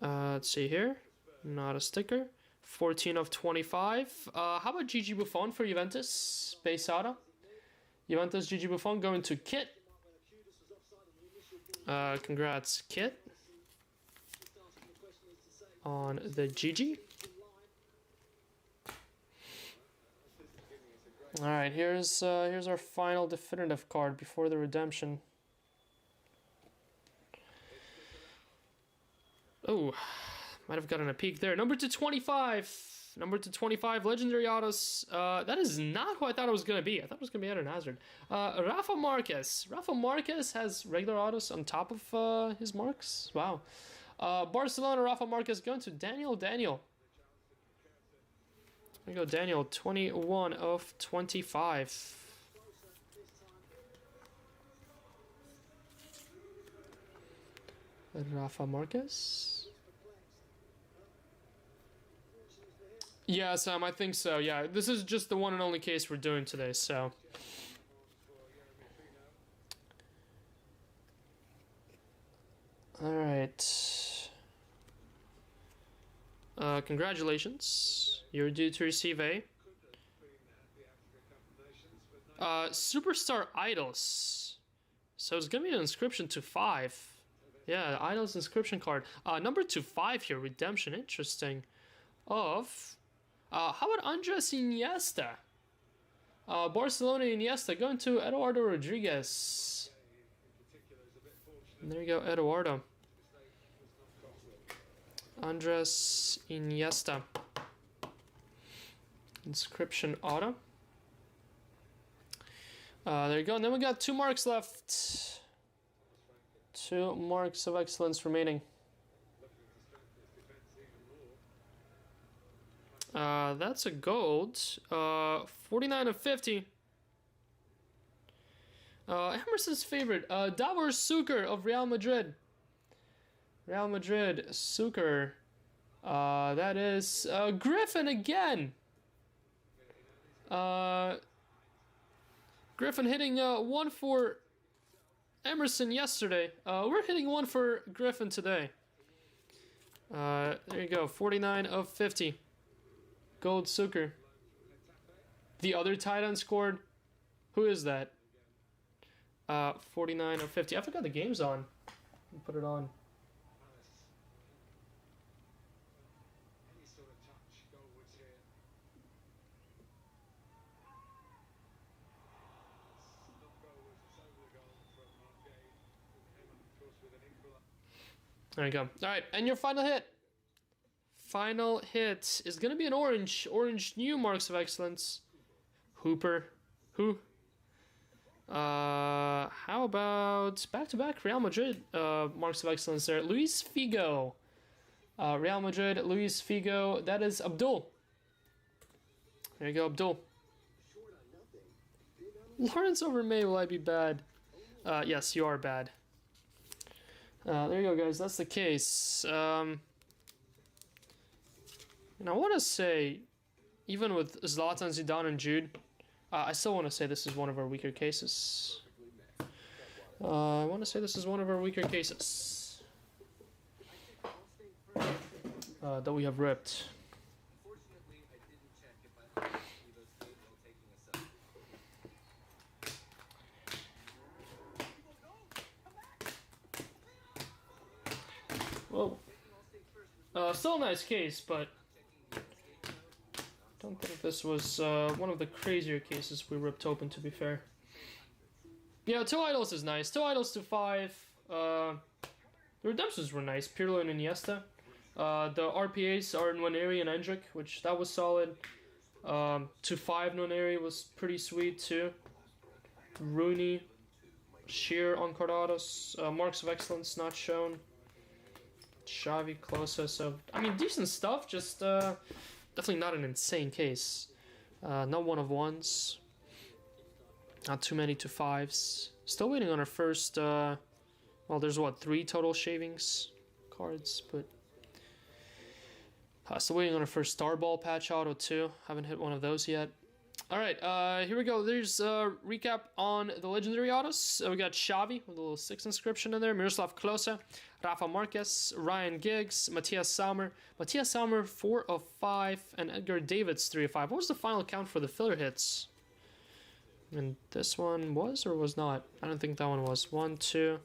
Let's see here. Not a sticker. 14 of 25. How about Gigi Buffon for Juventus? Base auto. Juventus Gigi Buffon going to Kit. Congrats, Kit, on the GG. All right, here's our final definitive card before the redemption. Oh, might have gotten a peek there. Number to 25. Number to 25, legendary autos. That is not who I thought it was going to be. I thought it was going to be Eden Hazard. Rafa Marquez. Rafa Marquez has regular autos on top of his marks. Wow. Barcelona, Rafa Marquez going to Daniel. There you go, Daniel. 21 of 25. Rafa Marquez. Yeah, Sam, I think so. Yeah, this is just the one and only case we're doing today, so. All right. Congratulations. You're due to receive a Superstar Idols. So it's gonna be an inscription to 5. Yeah, Idols inscription card. Number to 5 here, redemption. Interesting. Of how about Andres Iniesta? Barcelona Iniesta going to Eduardo Rodriguez. And there you go, Eduardo. Andres Iniesta. Inscription auto. There you go. And then we got 2 marks left. 2 marks of excellence remaining. That's a gold. 49 of 50. Emerson's favorite. Davor Suker of Real Madrid. Real Madrid, Suker. That is Griffin again. Griffin hitting 1 for Emerson yesterday. We're hitting 1 for Griffin today. There you go. 49 of 50. Gold Suker. The other tight end scored. Who is that? 49 of 50. I forgot the game's on. Put it on. There you go. All right, and your final hit. Final hit is going to be an orange. Orange new marks of excellence. Hooper. Who? How about back-to-back Real Madrid marks of excellence there. Luis Figo. Real Madrid, Luis Figo. That is Abdul. There you go, Abdul. Lawrence over May, will I be bad? Yes, you are bad. There you go, guys. That's the case. And I want to say, even with Zlatan, Zidane, and Jude, I still want to say this is one of our weaker cases. I want to say this is one of our weaker cases that we have ripped. Whoa. Still a nice case, but I don't think this was one of the crazier cases we ripped open, to be fair. Yeah, 2 idols is nice. 2 idols to 5. The redemptions were nice. Pirlo and Iniesta. The RPAs are Nwaneri and Endrick, which that was solid. To 5 Nwaneri was pretty sweet too. Rooney, Sheer on Cardados. Marks of excellence not shown. Xavi, Klose, so I mean decent stuff, just definitely not an insane case. No 1 of 1s. Not too many to 5s. Still waiting on our first well, there's what, 3 total shavings cards, but still waiting on our first Star Ball patch auto too. Haven't hit one of those yet. Alright, here we go. There's a recap on the legendary autos. We got Xavi with a little 6 inscription in there. Miroslav Klose, Rafa Marquez, Ryan Giggs, Matthias Sammer. Matthias Sammer 4 of 5, and Edgar Davids 3 of 5. What was the final count for the filler hits? And this one was or was not? I don't think that one was. 1, 2,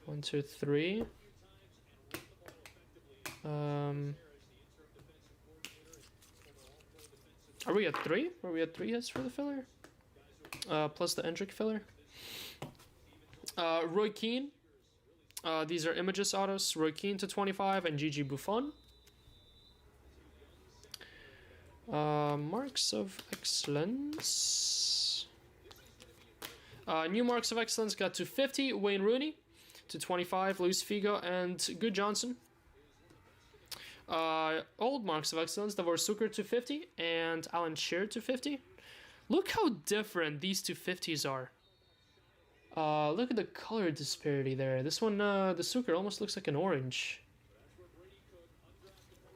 1, 2, 3. Are we at 3? Are we at 3 hits for the filler? Plus the Endrick filler. Roy Keane. These are Images autos. Roy Keane to 25 and Gigi Buffon. Marks of Excellence. New Marks of Excellence got to 50. Wayne Rooney to 25. Luis Figo and Good Johnson. Old Marks of Excellence. Davor Suker to 50 and Alan Shearer to 50. Look how different these two 50s are. Look at the color disparity there. This one, the Suker almost looks like an orange.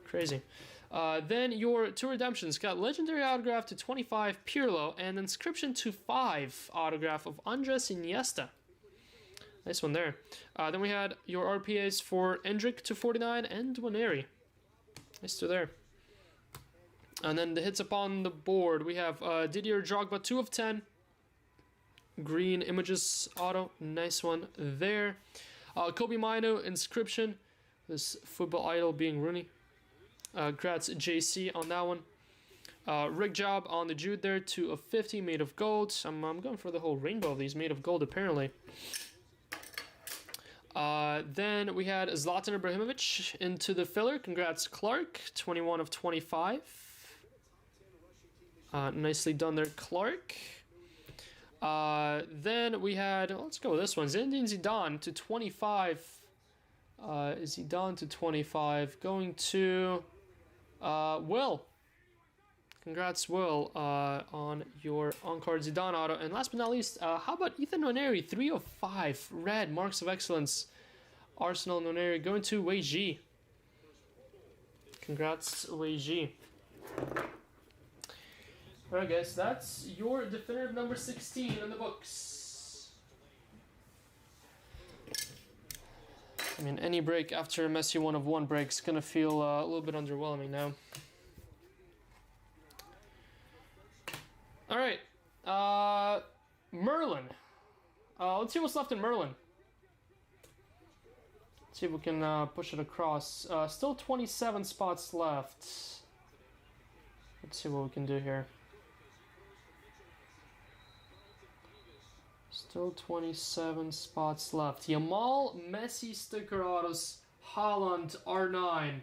Crazy. Then your two redemptions got legendary autograph to 25 Pirlo and inscription to 5 autograph of Andres Iniesta. Nice one there. Then we had your RPAs for Endrick to 49 and Waneri. Nice two there. And then the hits upon the board, we have Didier Drogba 2 of 10. Green Images auto, nice one there. Kobe Mino inscription, this football idol being Rooney. Congrats JC on that one. Rig job on the Jude there, 2 of 50 made of gold. I'm going for the whole rainbow of these made of gold apparently. Then we had Zlatan Ibrahimovic into the filler. Congrats Clark, 21 of 25. Nicely done there, Clark. Then we had, let's go with this one, Zinedine Zidane to 25. Zidane to 25, going to Will. Congrats, Will, on your on-card Zidane auto. And last but not least, how about Ethan Nwaneri, 3 of 5, red, Marks of Excellence. Arsenal Nwaneri going to Wei Ji. Congrats, Wei Ji. Alright guys, that's your definitive number 16 in the books. I mean, any break after a messy 1 of 1 break is going to feel a little bit underwhelming now. Alright, Merlin. Let's see what's left in Merlin. Let's see if we can push it across. Still 27 spots left. Let's see what we can do here. Still 27 spots left. Yamal, Messi, sticker autos, Haaland, R9,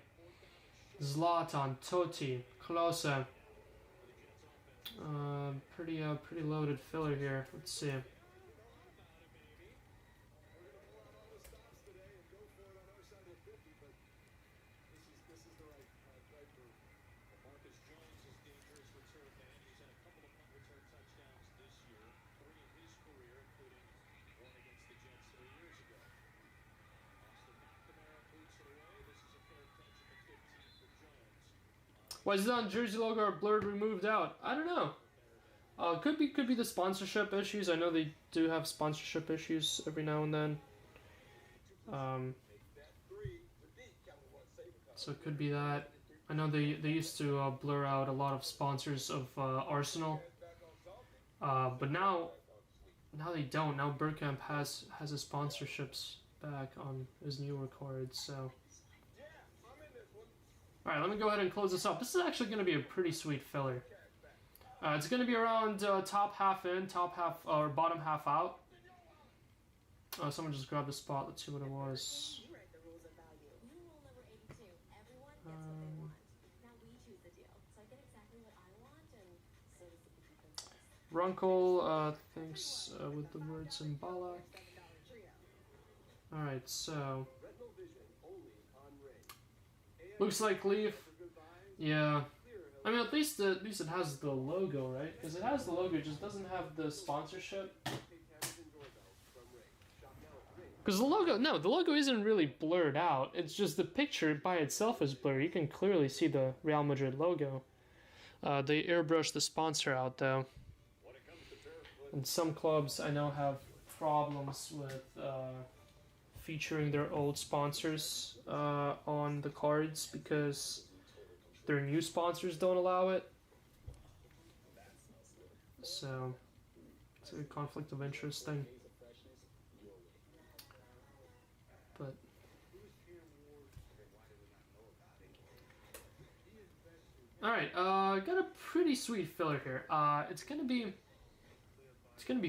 Zlatan, Totti, Klose. Pretty loaded filler here. Let's see. Why is it on jersey logo or blurred removed out? I don't know. Could be the sponsorship issues. I know they do have sponsorship issues every now and then. So it could be that. I know they used to blur out a lot of sponsors of Arsenal. But now they don't. Now Bergkamp has his sponsorships back on his newer cards, so. Alright, let me go ahead and close this up. This is actually going to be a pretty sweet filler. It's going to be around top half in, top half, or bottom half out. Someone just grabbed the spot. Let's see what it was. Runkle, thanks with the word symbolic. Alright, so. Looks like Leaf. Yeah. I mean, at least it has the logo, right? Because it has the logo, it just doesn't have the sponsorship. Because the logo isn't really blurred out. It's just the picture by itself is blurred. You can clearly see the Real Madrid logo. They airbrushed the sponsor out, though. And some clubs I know have problems with featuring their old sponsors on the cards because their new sponsors don't allow it. So it's a conflict of interest thing. but all right. Got a pretty sweet filler here. It's gonna be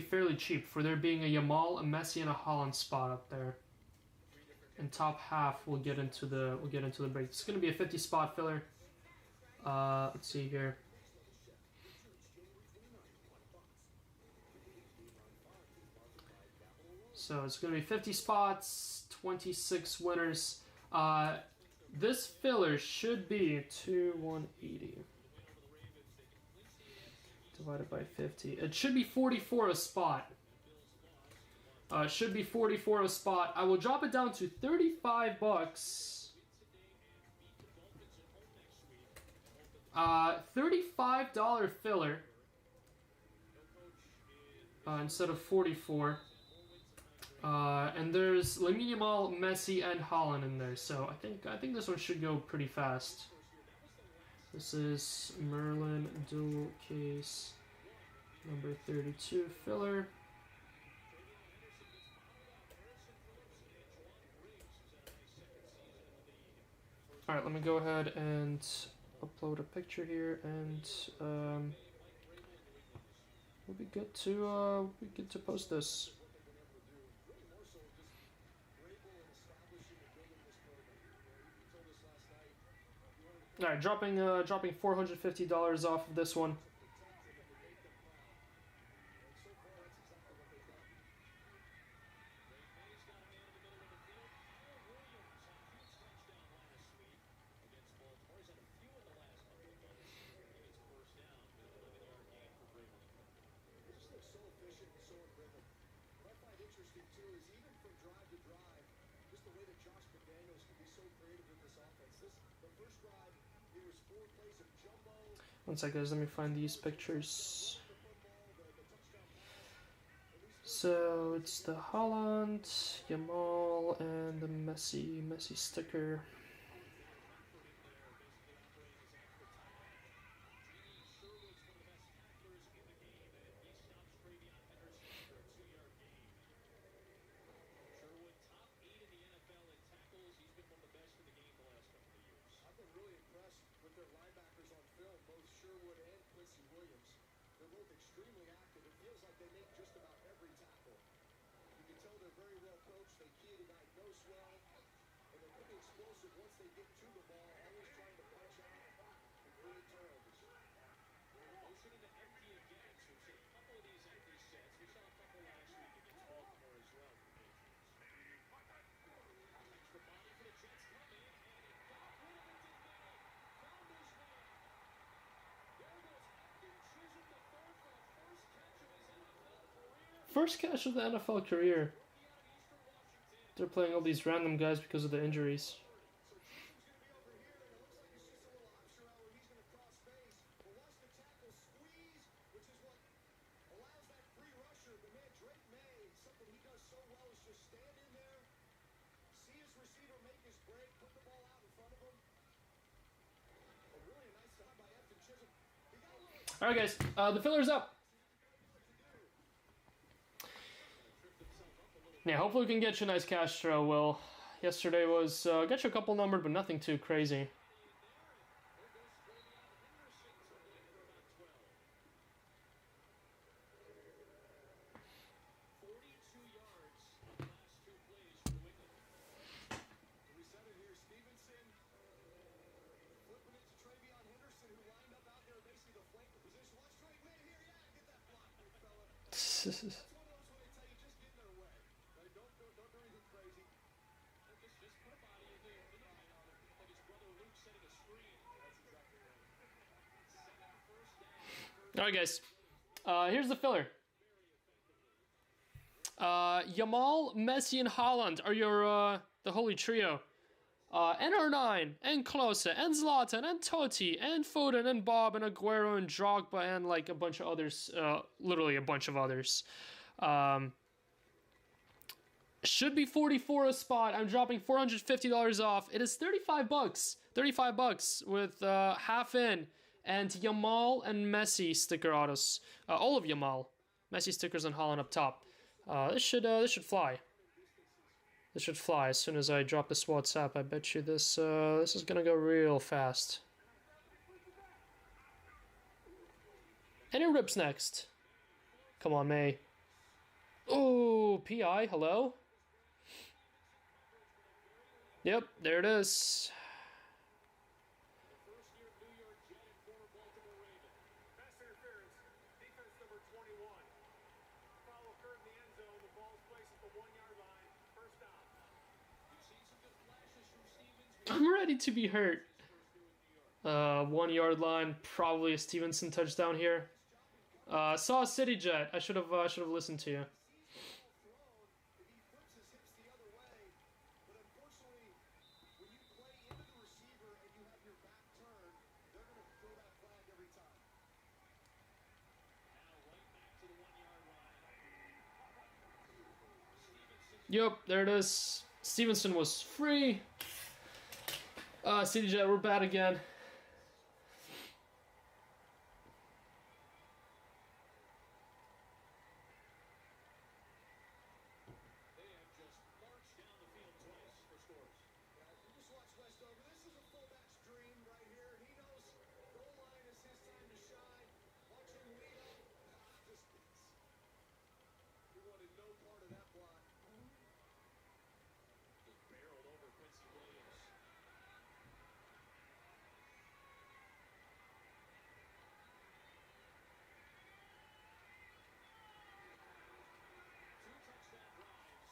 fairly cheap for there being a Yamal, a Messi, and a Haaland spot up there. And top half, we'll get into the break. It's gonna be a 50 spot filler. Let's see here. So it's gonna be 50 spots, 26 winners. This filler should be 180 divided by 50. It should be 44 a spot. It should be 44 a spot. I will drop it down to 35 bucks. $35 filler instead of 44. And there's Lamine Yamal, Messi, and Haaland in there, so I think this one should go pretty fast. This is Merlin Dual case number 32 filler. All right, let me go ahead and upload a picture here, and we'll be good to post this. All right, dropping $450 off of this one. One sec, guys, let me find these pictures. So it's the Haaland, Yamal, and the Messi sticker. First catch of the NFL career. They're playing all these random guys because of the injuries. All right, guys, the filler's up. Yeah, hopefully we can get you a nice cash throw, Will. Yesterday was, got you a couple numbered, but nothing too crazy. Alright, guys. Here's the filler. Yamal, Messi, and Haaland are your, the holy trio. And R9, and Klose, and Zlatan, and Totti, and Foden, and Bob, and Aguero, and Drogba, and like a bunch of others. Literally a bunch of others. Should be 44 a spot. I'm dropping $450 off. It is 35 bucks. 35 bucks with half in. And Yamal and Messi sticker autos. All of Yamal. Messi stickers and Haaland up top. This should fly. This should fly as soon as I drop this WhatsApp. I bet you this this is gonna go real fast. Any rips next? Come on, May. Oh, PI, hello? Yep, there it is. I'm ready to be hurt. 1 yard line, probably a Stevenson touchdown here. Saw a City Jet. I should have listened to you. Yep, there it is. Stevenson was free. City Jet, we're bad again.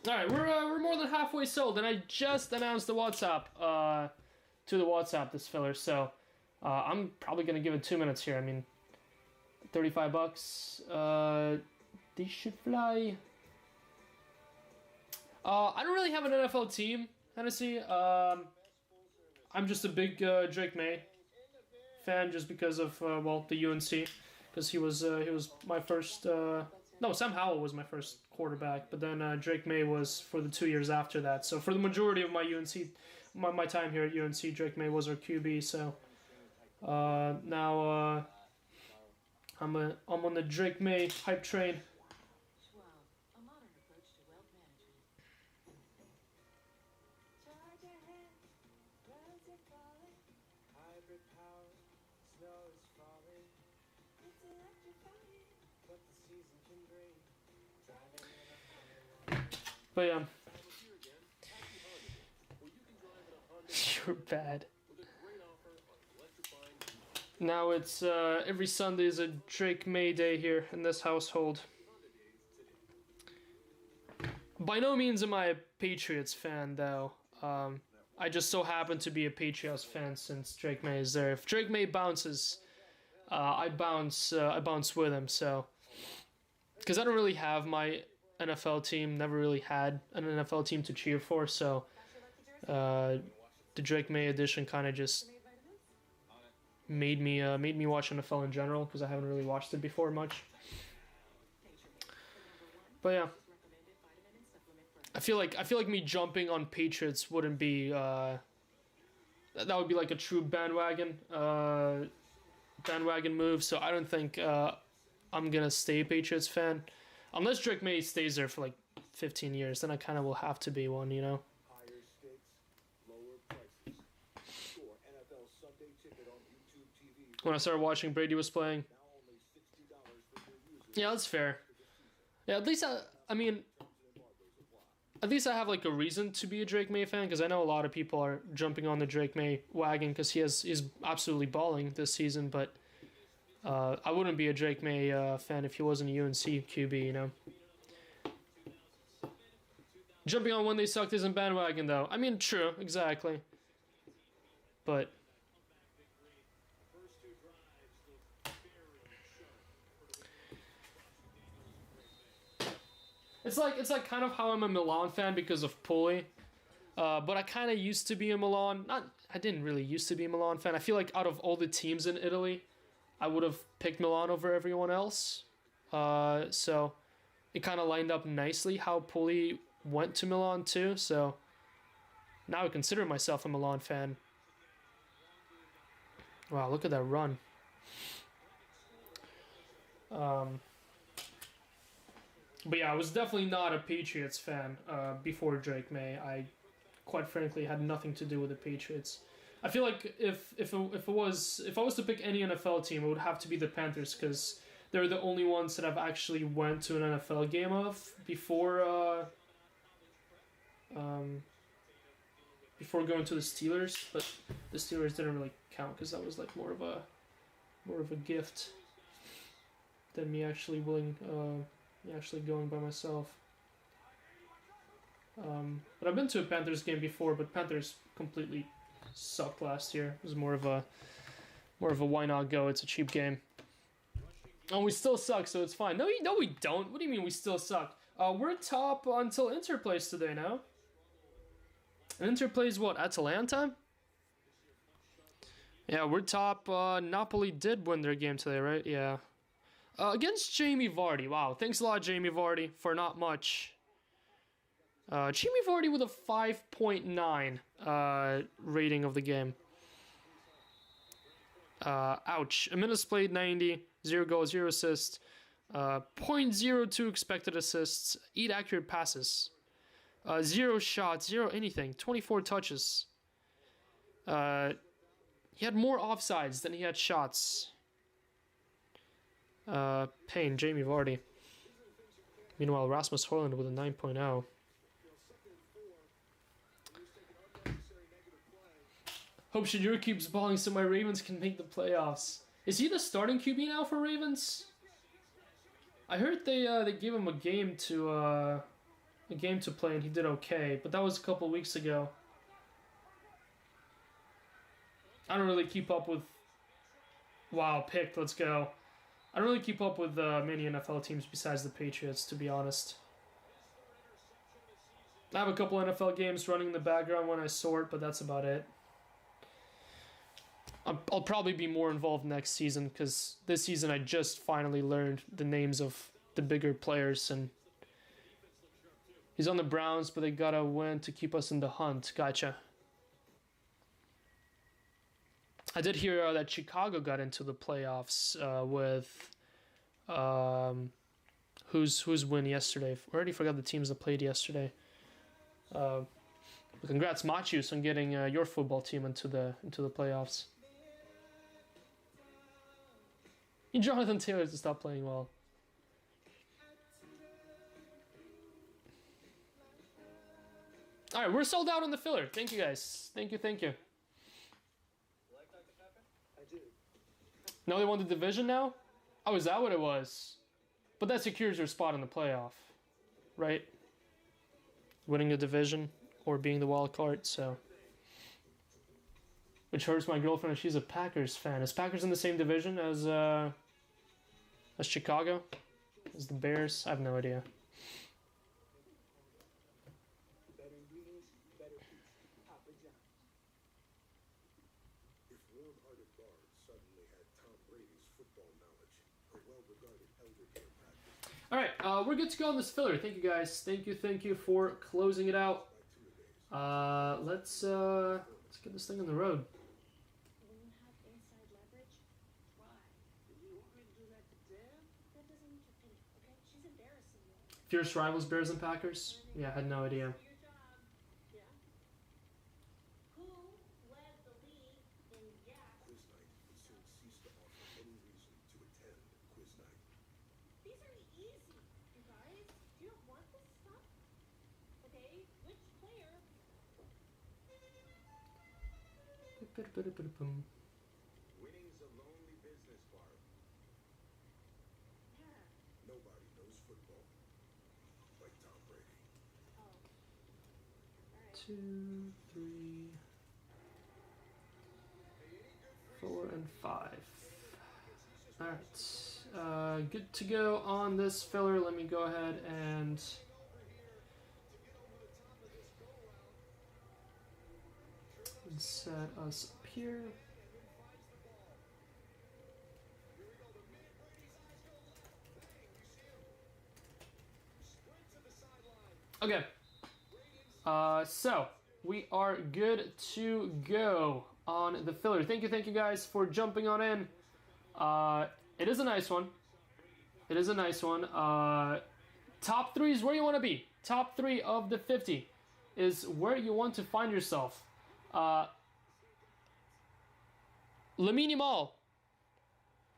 All right, we're more than halfway sold, and I just announced the WhatsApp to the WhatsApp this filler, so I'm probably gonna give it 2 minutes here. I mean, $35. These should fly. I don't really have an NFL team, Hennessy. I'm just a big Drake May fan, just because of well, the UNC, because he was my first. No, Sam Howell was my first quarterback, but then Drake May was for the 2 years after that. So for the majority of my UNC, my time here at UNC, Drake May was our QB. So now I'm on the Drake May hype train. But yeah, you're bad. Now it's every Sunday is a Drake May day here in this household. By no means am I a Patriots fan, though. I just so happen to be a Patriots fan since Drake May is there. If Drake May bounces, I bounce with him. So, because I don't really have my NFL team, never really had an NFL team to cheer for, so the Drake May edition kind of just made me watch NFL in general, because I haven't really watched it before much. But yeah, I feel like me jumping on Patriots wouldn't be that would be like a true bandwagon move. So I don't think I'm gonna stay a Patriots fan. Unless Drake May stays there for like 15 years, then I kind of will have to be one, you know? When I started watching, Brady was playing. Yeah, that's fair. Yeah, at least I mean, at least I have like a reason to be a Drake May fan, because I know a lot of people are jumping on the Drake May wagon because he's absolutely balling this season, but I wouldn't be a Drake May fan if he wasn't a UNC QB, you know. Jumping on when they sucked isn't bandwagon, though. I mean, true, exactly. But it's like kind of how I'm a Milan fan because of Puli. But I kind of used to be a Milan. I didn't really used to be a Milan fan. I feel like out of all the teams in Italy, I would have picked Milan over everyone else. So it kind of lined up nicely how Puli went to Milan too. So now I consider myself a Milan fan. Wow, look at that run. But yeah, I was definitely not a Patriots fan before Drake May. I, quite frankly, had nothing to do with the Patriots. I feel like if I was to pick any NFL team, it would have to be the Panthers because they're the only ones that I've actually went to an NFL game of before before going to the Steelers. But the Steelers didn't really count because that was like more of a gift than me actually actually going by myself. But I've been to a Panthers game before, but Panthers completely sucked last year. It was more of a why not go? It's a cheap game. And we still suck, so it's fine. No, we don't. What do you mean we still suck? We're top until Inter plays today now. And Inter plays what? Atalanta? Yeah, we're top. Napoli did win their game today, right? Yeah. Against Jamie Vardy. Wow, thanks a lot, Jamie Vardy, for not much. Jamie Vardy with a 5.9 rating of the game. Ouch. A minutes played 90, 0 goals, 0 assists, 0.02 expected assists, 8 accurate passes, 0 shots, 0 anything, 24 touches. He had more offsides than he had shots. Payne, Jamie Vardy. Meanwhile, Rasmus Højlund with a 9.0. Hope Shadur keeps balling so my Ravens can make the playoffs. Is he the starting QB now for Ravens? I heard they gave him a game to play and he did okay, but that was a couple weeks ago. I don't really keep up with. Wow, picked. Let's go. I don't really keep up with many NFL teams besides the Patriots, to be honest. I have a couple NFL games running in the background when I sort, but that's about it. I'll probably be more involved next season because this season I just finally learned the names of the bigger players, and he's on the Browns, but they gotta win to keep us in the hunt. Gotcha. I did hear that Chicago got into the playoffs with whose win yesterday. I already forgot the teams that played yesterday. Congrats, Machius, on getting your football team into the playoffs. You Jonathan Taylor to stop playing well. All right, we're sold out on the filler. Thank you guys. Thank you. No, they won the division now? Oh, is that what it was? But that secures your spot in the playoff, right? Winning the division or being the wild card, so. Which hurts my girlfriend if she's a Packers fan. Is Packers in the same division as Chicago? As the Bears? I have no idea. All right, we're good to go on this filler. Thank you guys. Thank you for closing it out. Let's get this thing on the road. Fierce rivals, Bears and Packers? Yeah, I had no idea. Winning's a lonely business, Barb. Nobody knows football like Tom Brady. 2, 3, 4, and 5. Alright. Good to go on this filler. Let me go ahead and set us up here. Okay. So we are good to go on the filler. Thank you guys for jumping on in. It is a nice one. Top 3 is where you want to be. Top 3 of the 50 is where you want to find yourself. Lamine Yamal.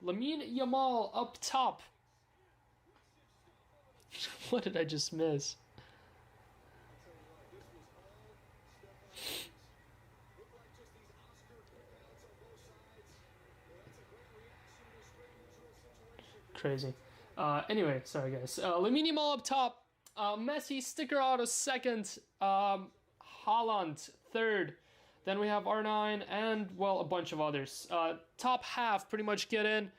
Lamine Yamal up top. What did I just miss? Crazy. Anyway, sorry guys. Lamine Yamal up top. Messi sticker auto second. Haaland third. Then we have R9 and, well, a bunch of others. Top half pretty much get in.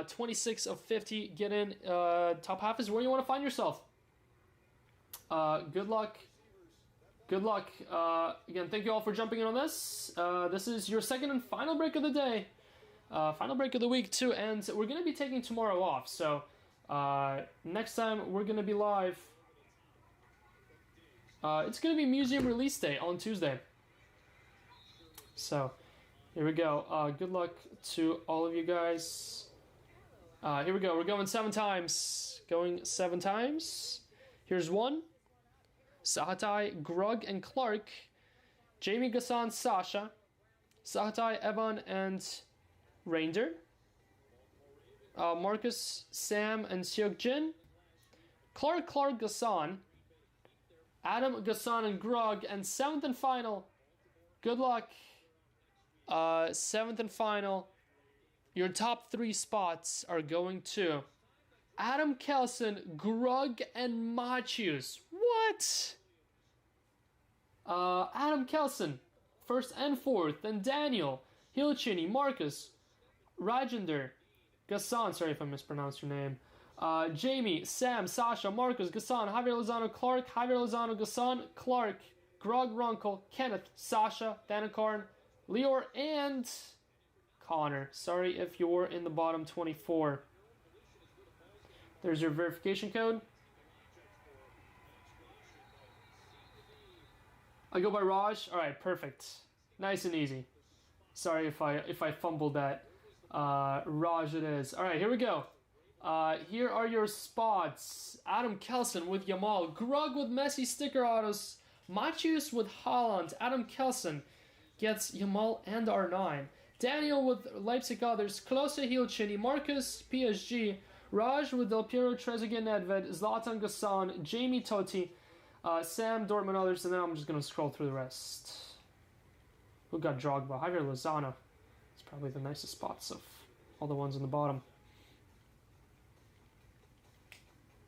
26 of 50 get in. Top half is where you want to find yourself. Good luck. Good luck. Again, thank you all for jumping in on this. This is your second and final break of the day. Final break of the week too, and we're going to be taking tomorrow off. So next time we're going to be live. It's going to be museum release day on Tuesday. So here we go. Good luck to all of you guys. Here we go. We're going 7 times. Going 7 times. Here's 1. Sahatai, Grug, and Clark. Jamie, Gassan, Sasha. Sahatai, Evan, and Reinder. Marcus, Sam, and Seok Jin. Clark, Gassan. Adam, Gassan, and Grug. And 7th and final. Good luck. 7th and final. Your top 3 spots are going to Adam Kelson, Grug, and Machius. What? Adam Kelson, 1st and 4th. Then Daniel, Hilchini, Marcus, Rajender, Gassan, sorry if I mispronounced your name. Jamie, Sam, Sasha, Marcus, Gassan, Javier Lozano, Clark, Javier Lozano, Gassan, Clark, Grug, Runkle, Kenneth, Sasha, Danakarn, Leor, and Connor. Sorry if you're in the bottom 24. There's your verification code. I go by Raj. All right, perfect. Nice and easy. Sorry if I fumbled that. Raj it is. All right, here we go. Here are your spots. Adam Kelson with Yamal. Grug with Messi sticker autos. Machius with Haaland. Adam Kelson gets Yamal and R9. Daniel with Leipzig others. Klose Hilchini. Marcus PSG. Raj with Del Piero, Trezeguet, Nedved, Zlatan Gassan, Jamie Totti, Sam, Dortmund others, and then I'm just going to scroll through the rest. Who got Drogba? Javier Lozano. It's probably the nicest spots of all the ones on the bottom.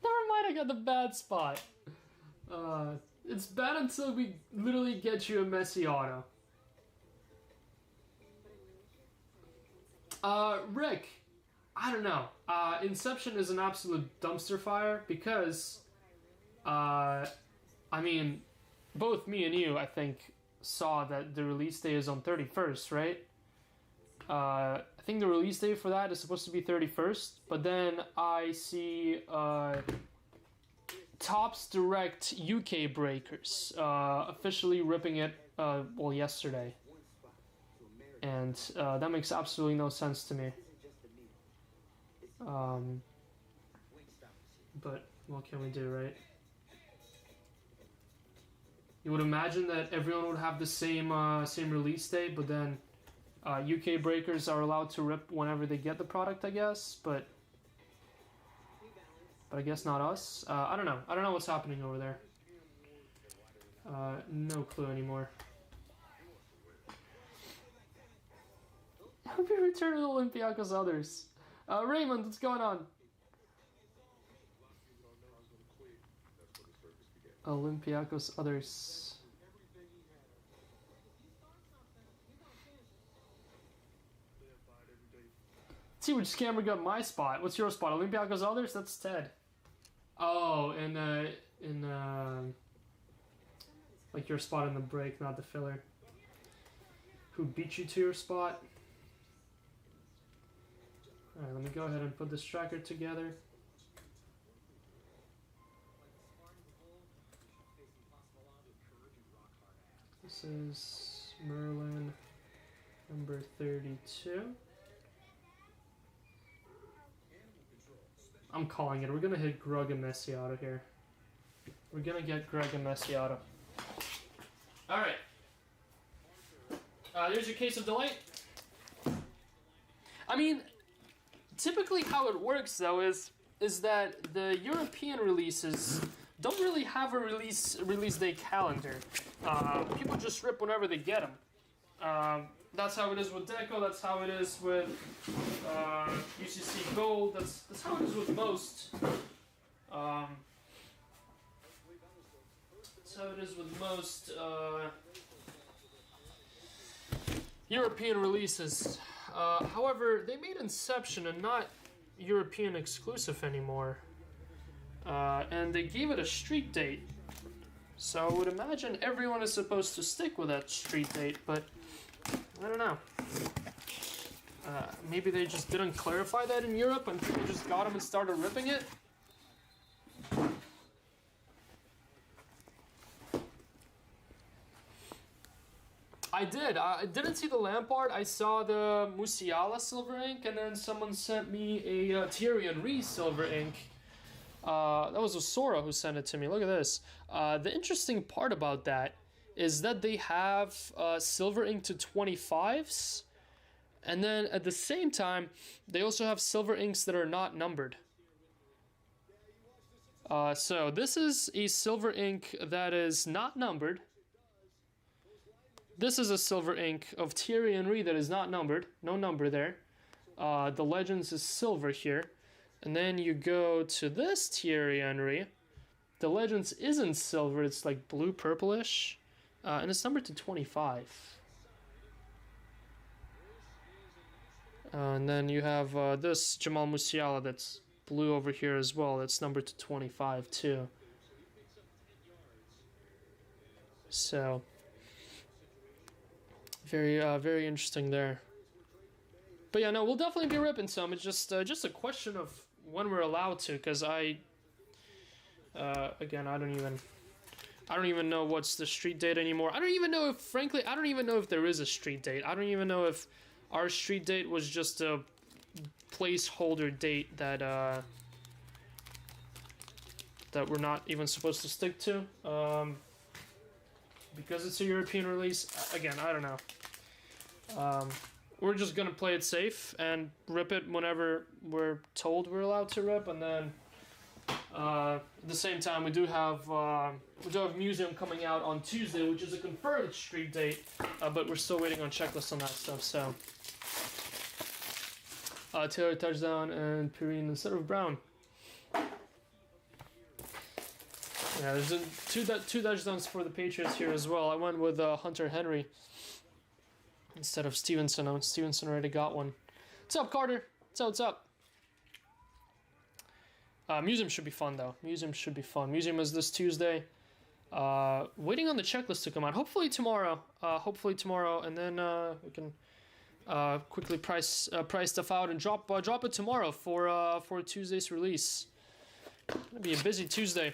Never mind, I got the bad spot. It's bad until we literally get you a Messi auto. Rick, I don't know. Inception is an absolute dumpster fire because, I mean, both me and you, I think, saw that the release day is on 31st, right? I think the release day for that is supposed to be 31st, but then I see Topps Direct UK Breakers officially ripping it, well, yesterday. And that makes absolutely no sense to me. But what can we do, right? You would imagine that everyone would have the same release date, but then UK breakers are allowed to rip whenever they get the product, I guess. But I guess not us. I don't know. I don't know what's happening over there. No clue anymore. Happy return to the Olympiacos others. Raymond, what's going on? Olympiacos others. Let's see which scammer got my spot. What's your spot? Olympiacos others? That's Ted. Oh, in like your spot in the break, not the filler. Who beat you to your spot? Alright, let me go ahead and put this tracker together. This is Merlin number 32. I'm calling it. We're gonna hit Greg and Messi auto here. We're gonna get Greg and Messi auto. All right. There's your case of delight. I mean, typically how it works though is that the European releases don't really have a release day calendar. People just rip whenever they get them. That's how it is with Deco. That's how it is with UCC Gold. That's how it is with most. That's how it is with most European releases. However, they made Inception and not European exclusive anymore. And they gave it a street date. So I would imagine everyone is supposed to stick with that street date, but I don't know. Maybe they just didn't clarify that in Europe and people just got them and started ripping it. I did. I didn't see the Lampard. I saw the Musiala silver ink, and then someone sent me a Thierry Henry silver ink. That was Osora who sent it to me. Look at this. The interesting part about that is that they have silver ink to 25s, and then at the same time, they also have silver inks that are not numbered. So this is a silver ink that is not numbered. This is a silver ink of Thierry Henry that is not numbered. No number there. The Legends is silver here. And then you go to this Thierry Henry. The Legends isn't silver. It's like blue purplish. And it's numbered to 25. And then you have this Jamal Musiala that's blue over here as well. That's numbered to 25 too. So very interesting there. But yeah, no, we'll definitely be ripping some. It's just a question of when we're allowed to, because again, I don't even know what's the street date anymore. I don't even know if, frankly, I don't even know if there is a street date. I don't even know if our street date was just a placeholder date that that we're not even supposed to stick to. Because it's a European release. Again, I don't know. We're just gonna play it safe and rip it whenever we're told we're allowed to rip, and then at the same time we do have Museum coming out on Tuesday, which is a confirmed street date, but we're still waiting on checklists on that stuff. So Taylor touchdown and Perrine instead of Brown. Yeah, there's two touchdowns for the Patriots here as well. I went with Hunter Henry instead of Stevenson. Stevenson already got one. What's up, Carter? What's up? Museum should be fun, though. Museum should be fun. Museum is this Tuesday. Waiting on the checklist to come out. Hopefully tomorrow. And then we can quickly price stuff out and drop it tomorrow for Tuesday's release. Gonna be a busy Tuesday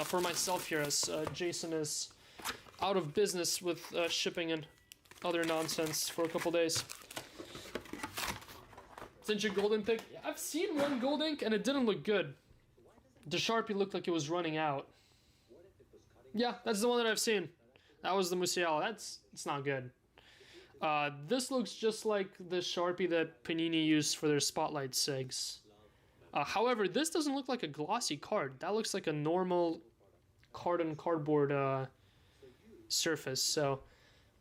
for myself here, as Jason is out of business with shipping and other nonsense for a couple days. Since your golden pick, I've seen one gold ink and it didn't look good. The Sharpie looked like it was running out. Yeah, that's the one that I've seen. That was the Musiala. It's not good. This looks just like the Sharpie that Panini used for their Spotlight SIGs. However, this doesn't look like a glossy card. That looks like a normal cardboard surface. So,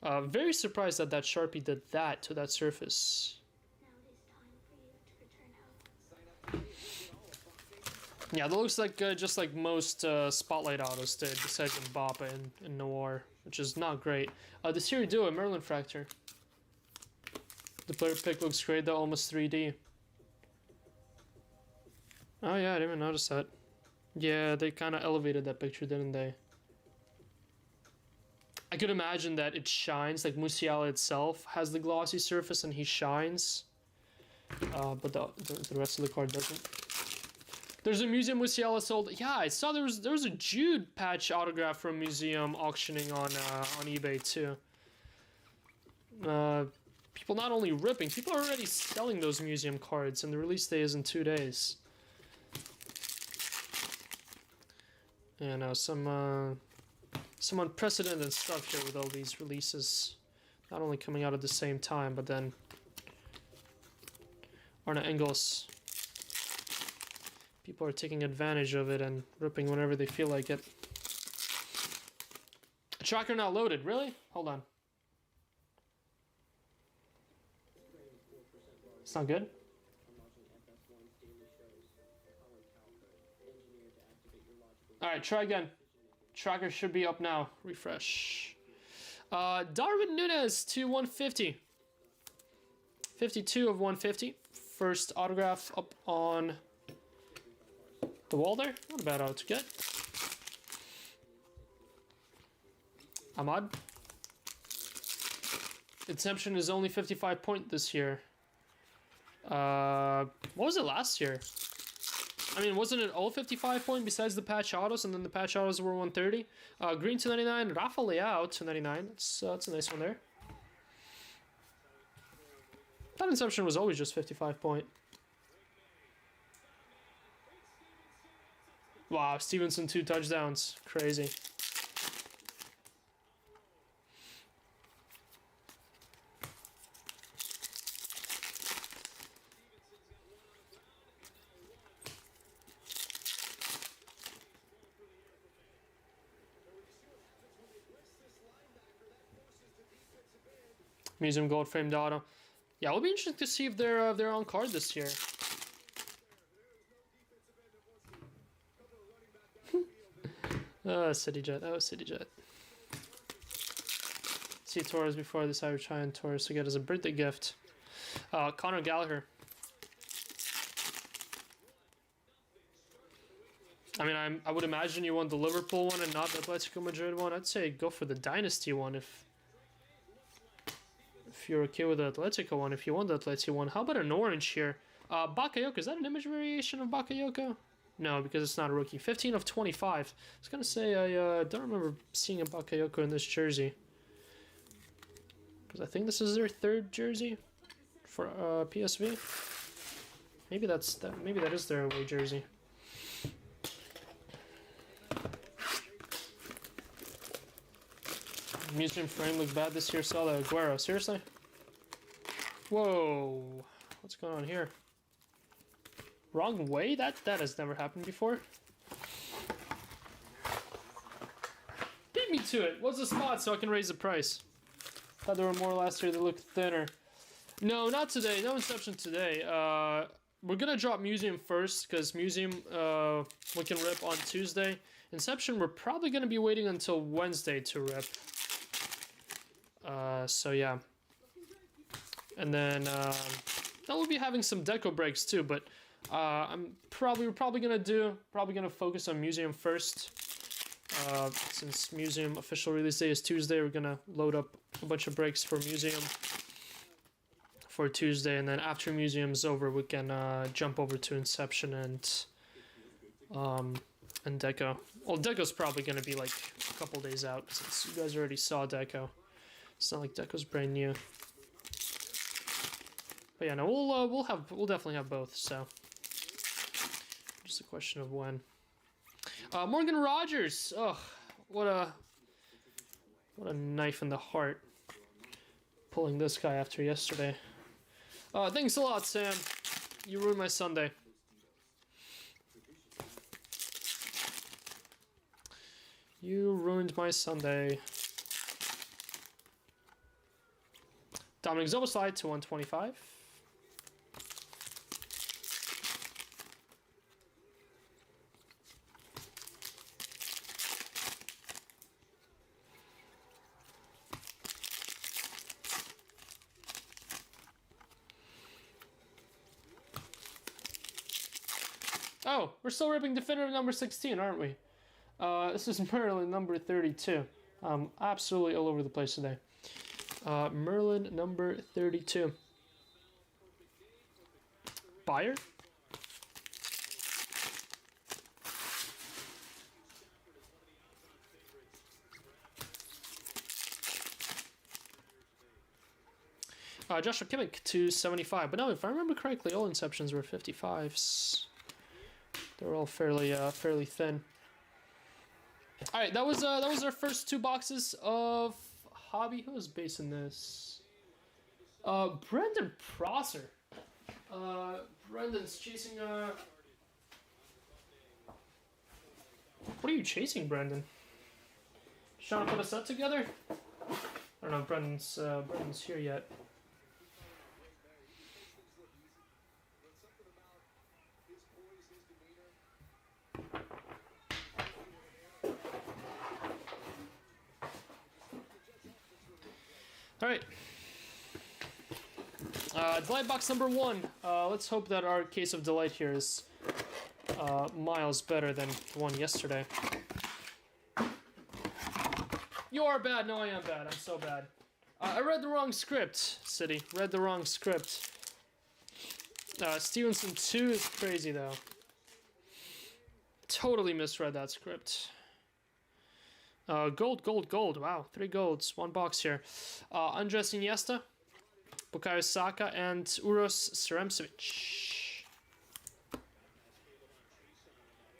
very surprised that Sharpie did that to that surface. Yeah, that looks like just like most Spotlight autos did, besides Mbappe and Noir, which is not great. The Serie Duo, Merlin Fracture. The player pick looks great though, almost 3D. Oh yeah, I didn't even notice that. Yeah, they kind of elevated that picture, didn't they? I could imagine that it shines, like Musiala itself has the glossy surface and he shines. But the rest of the card doesn't. There's a Museum Musiala sold. Yeah, I saw there was a Jude patch autograph from Museum auctioning on eBay too. People not only ripping, people are already selling those Museum cards, and the release day is in 2 days. And some unprecedented stuff here with all these releases. Not only coming out at the same time, but then Arne Engels. People are taking advantage of it and ripping whenever they feel like it. Tracker not loaded, really? Hold on. It's not good? Alright, try again. Tracker should be up now. Refresh. Darwin Nunez to 150. 52 of 150. First autograph up on the wall there. Not a bad auto to get. Ahmad. Inception is only 55 point this year. What was it last year? I mean, wasn't it all 55 point besides the patch autos, and then the patch autos were 130? Green 299, Rafa Leao 299. That's a nice one there. That Inception was always just 55 point. Wow, Stevenson 2 touchdowns. Crazy. Museum gold framed auto. Yeah, it'll be interesting to see if they're on card this year. Oh, City Jet. Oh, City Jet. See Torres before I decide to try and Torres to get as a birthday gift. Conor Gallagher. I mean, I would imagine you want the Liverpool one and not the Atletico Madrid one. I'd say go for the Dynasty one if you're okay with the Atletico one. If you want the Atletico one, how about an orange here? Bakayoko, is that an image variation of Bakayoko? No, because it's not a rookie. 15 of 25. I was gonna say I don't remember seeing a Bakayoko in this jersey, because I think this is their third jersey for PSV. Maybe that's that. Maybe that is their away jersey. Museum frame looked bad this year. Saw the Aguero. Seriously? Whoa! What's going on here? Wrong way? That has never happened before. Beat me to it. What's the spot so I can raise the price? Thought there were more last year that looked thinner. No, not today. No Inception today. We're gonna drop Museum first because Museum we can rip on Tuesday. Inception we're probably gonna be waiting until Wednesday to rip. So yeah. And then we'll be having some deco breaks too, but we're probably gonna focus on Museum first. Since Museum official release day is Tuesday, we're gonna load up a bunch of breaks for Museum for Tuesday, and then after Museum's over, we can jump over to Inception and Deco. Well, Deco's probably gonna be like a couple days out since you guys already saw Deco. It's not like Deco's brand new. But yeah, no, we'll definitely have both. So just a question of when. Morgan Rogers. Oh, what a knife in the heart. Pulling this guy after yesterday. Thanks a lot, Sam. You ruined my Sunday. You ruined my Sunday. Dominic Zoboslai to 125. Oh, we're still ripping definitive number 16, aren't we? This is Merlin number 32. Absolutely all over the place today. Merlin number 32. Buyer? Joshua Kimmich to 75. But no, if I remember correctly, all Inceptions were 55s. They're all fairly thin. All right, that was our first 2 boxes of hobby. Who was basing this? Brendan Prosser. Brendan's chasing. What are you chasing, Brendan? Just trying to put a set together? I don't know if Brendan's here yet. All right. Delight box number 1. Let's hope that our case of delight here is miles better than the one yesterday. You are bad. No, I am bad. I'm so bad. I read the wrong script, City. Read the wrong script. Stevenson 2 is crazy, though. Totally misread that script. Gold. Wow, 3 golds. 1 box here. Andres Iniesta, Bukayo Saka, and Uros Sremcevic.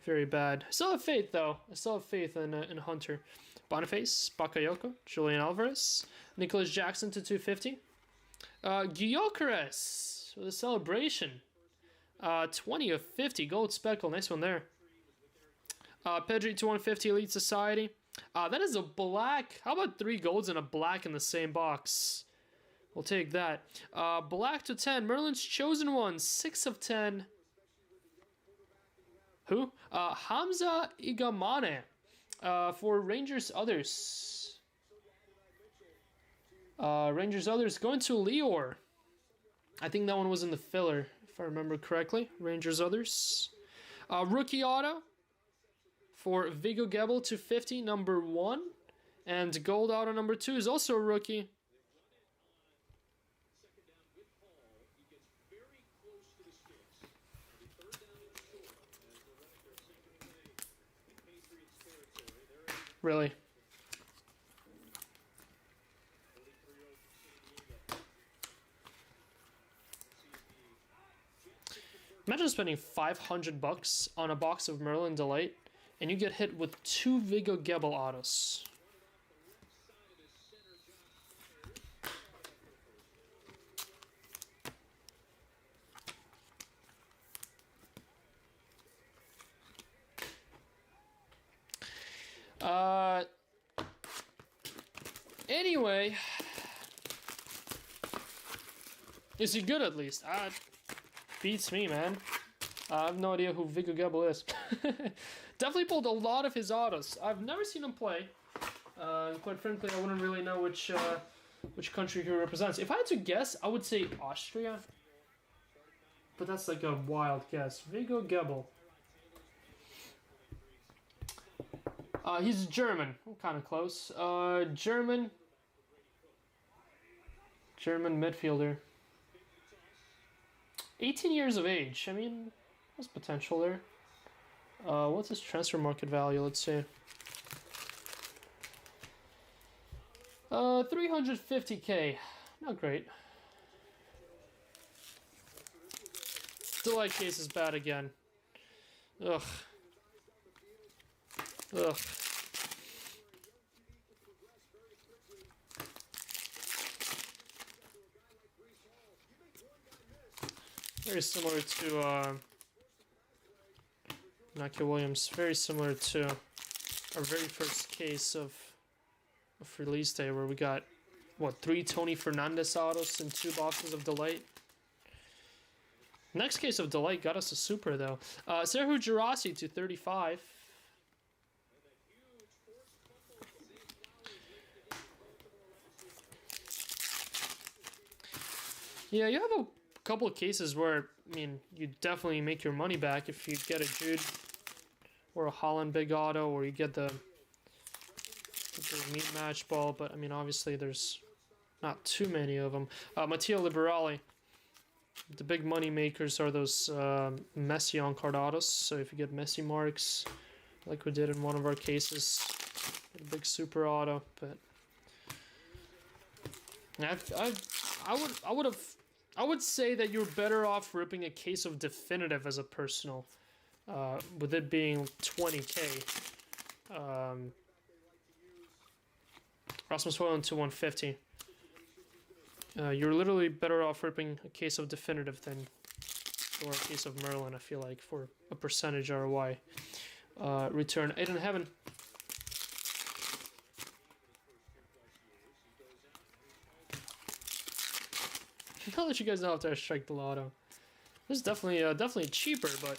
Very bad. I still have faith, though. I still have faith in Hunter. Boniface, Bakayoko, Julian Alvarez, Nicholas Jackson to 250. Gyökeres with a celebration. 20 of 50. Gold speckle. Nice one there. Pedri to 150. Elite Society. That is a black. How about 3 golds and a black in the same box? We'll take that. Black to 10. Merlin's Chosen One. 6 of 10. Who? Hamza Igamane. For Rangers Others. Rangers Others going to Lior. I think that one was in the filler, if I remember correctly. Rangers Others. Rookie auto for Vigo Gebel to 50, number 1. And gold auto number 2 is also a rookie. Really? Imagine spending $500 on a box of Merlin Delight, and you get hit with 2 Vigo Gebel autos. Anyway, is he good at least? Beats me, man. I have no idea who Vigo Gebel is. Definitely pulled a lot of his autos. I've never seen him play. Quite frankly, I wouldn't really know which country he represents. If I had to guess, I would say Austria. But that's like a wild guess. Vigo Gebel. He's German. Kind of close. German midfielder. 18 years of age. I mean, there's potential there. What's his transfer market value? Let's see. 350k. Not great. Delight case is bad again. Ugh. Very similar to Naki Williams. Very similar to our very first case of release day, where we got what, 3 Tony Fernandez autos and 2 boxes of Delight. Next case of Delight got us a super though. Serhu Girassi to 35. Yeah, you have a couple of cases where, I mean, you definitely make your money back if you get a Jude or a Holland big auto, or you get the meat match ball, but I mean, obviously there's not too many of them. Matteo Liberali. The big money makers are those Messi on card autos, so if you get Messi marks, like we did in one of our cases, get a big super auto, but I would say that you're better off ripping a case of definitive as a personal, with it being 20k. Rasmus Højlund to 150. You're literally better off ripping a case of Definitive than or a case of Merlin, I feel like, for a percentage ROI. Return Aiden Heaven. I'll let you guys know after I strike the lotto. This is definitely cheaper, but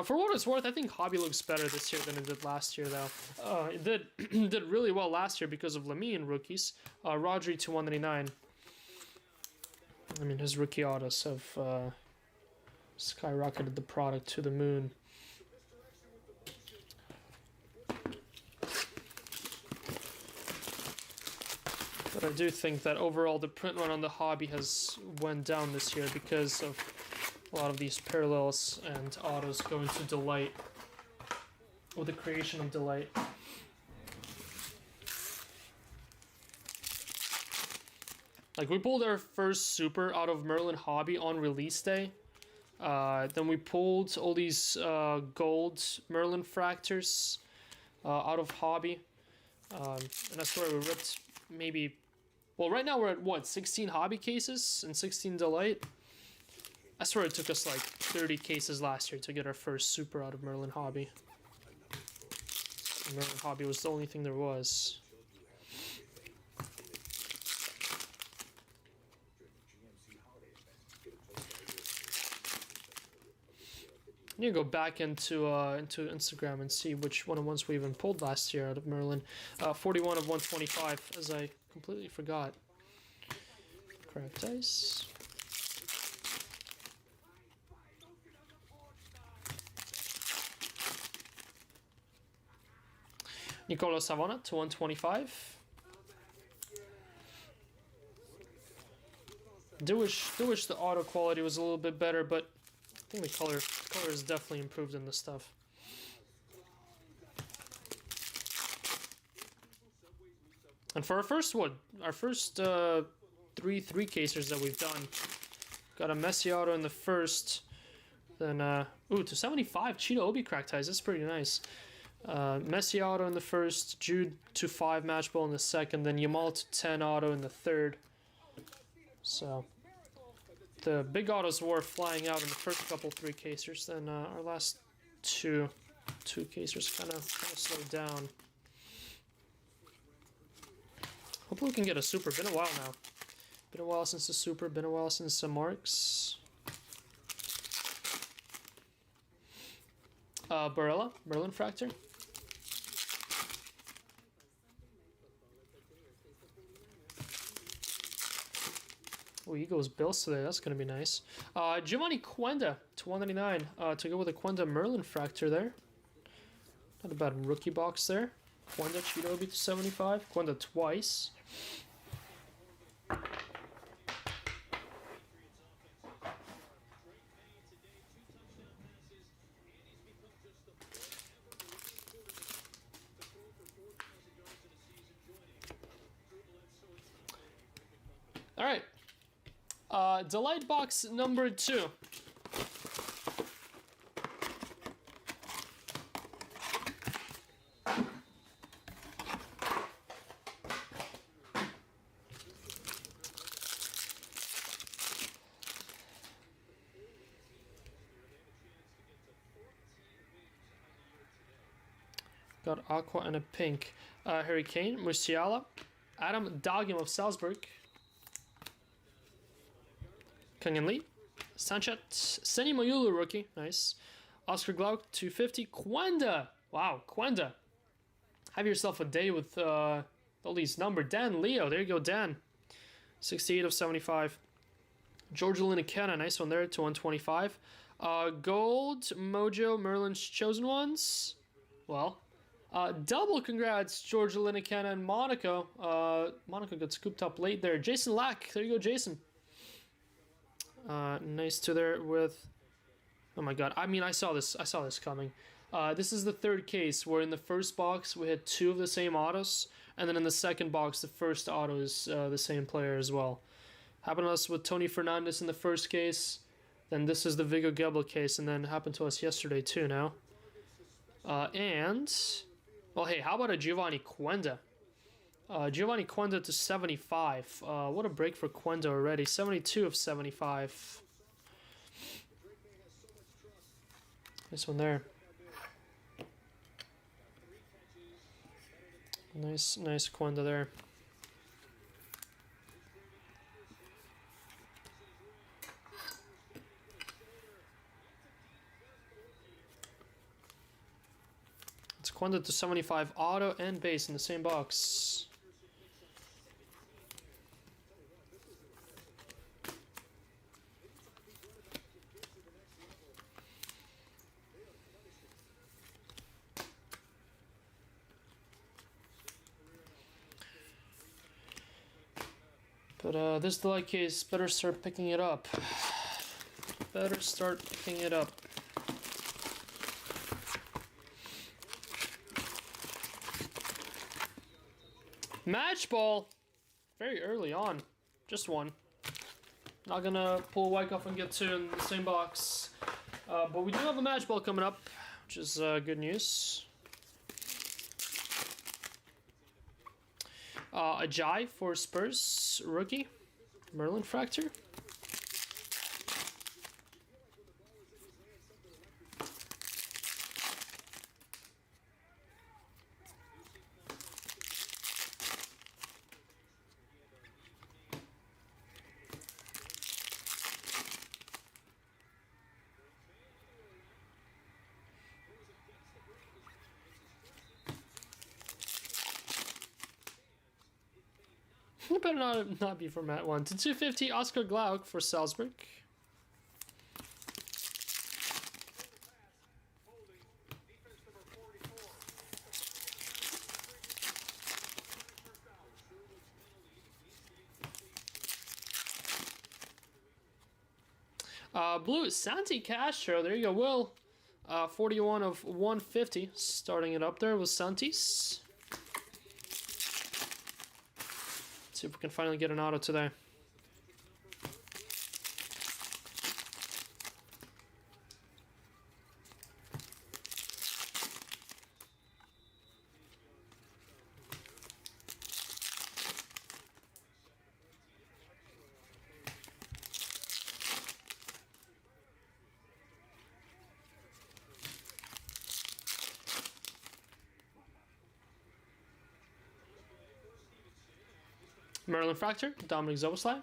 for what it's worth, I think Hobby looks better this year than it did last year, though. It did really well last year because of Lemmy rookies. Rodri to 199. I mean, his rookie autos have skyrocketed the product to the moon. But I do think that overall the print run on the Hobby has went down this year because of a lot of these parallels and autos going to Delight, or the creation of Delight. Like, we pulled our first super out of Merlin Hobby on release day. Then we pulled all these gold Merlin Fractors out of Hobby. And that's where we ripped maybe... Well, right now we're at, what, 16 Hobby cases and 16 Delight? I swear it took us like 30 cases last year to get our first super out of Merlin Hobby. Merlin Hobby was the only thing there was. I need to go back into Instagram and see which one of the ones we even pulled last year out of Merlin. 41 of 125, as I completely forgot. Cracked ice. Nicolo Savona to 125. Do wish the auto quality was a little bit better, but I think the color is definitely improved in this stuff. And for our first three casers that we've done, got a Messi auto in the first, then to 75 Cheetah Obi cracked ties. That's pretty nice. Messi auto in the first, Jude to 5 match ball in the second, then Yamal to 10 auto in the third. So the big autos were flying out in the first couple 3 casers, then our last two casers kind of slowed down. Hopefully we can get a super. Been a while now. Been a while since the super. Been a while since some marks. Barella, Merlin Fractor. Oh, Eagles Bills today. That's going to be nice. Giovanni Quenda to 199 to go with a Quenda Merlin Fractor there. Not a bad rookie box there. Quenda Cheetah Obi to 75. Quenda twice. All right. Delight box number 2. Got aqua and a pink. Harry Kane, Musiala, Adam Dagim of Salzburg, Kangin Lee, Sanchez, Seni Mayulu rookie, nice. Oscar Glauc, 250. Quenda, wow, Quenda. Have yourself a day with all these numbered. Dan Leo, there you go, Dan. 68 of 75. George Linekenna, nice one there, to 125. Gold, Mojo, Merlin's Chosen Ones. Well, double congrats, George Linekenna and Monaco. Monaco got scooped up late there. Jason Lack, there you go, Jason. Nice to there with... Oh my god, I mean, I saw this coming. This is the third case where in the first box we had 2 of the same autos, and then in the second box the first auto is the same player as well. Happened to us with Tony Fernandez in the first case. Then this is the Vigo Gebel case, and then happened to us yesterday too now. Well, hey, how about a Giovanni Quenda? Giovanni Quenda to 75. What a break for Quenda already. 72 of 75. Nice one there. Nice Quenda there. It's Quenda to 75 auto and base in the same box. But this delay case, better start picking it up. Better start picking it up. Match ball! Very early on. Just one. Not gonna pull Wyckoff and get two in the same box. But we do have a match ball coming up, which is good news. Ajay for Spurs, rookie. Merlin Fractor. It better not be for Matt 1. To 250, Oscar Glauc for Salzburg. Blue, Santi Castro. There you go, Will. 41 of 150. Starting it up there with Santis. See if we can finally get an auto today. Merlin Fractor, Dominic Zoboslai.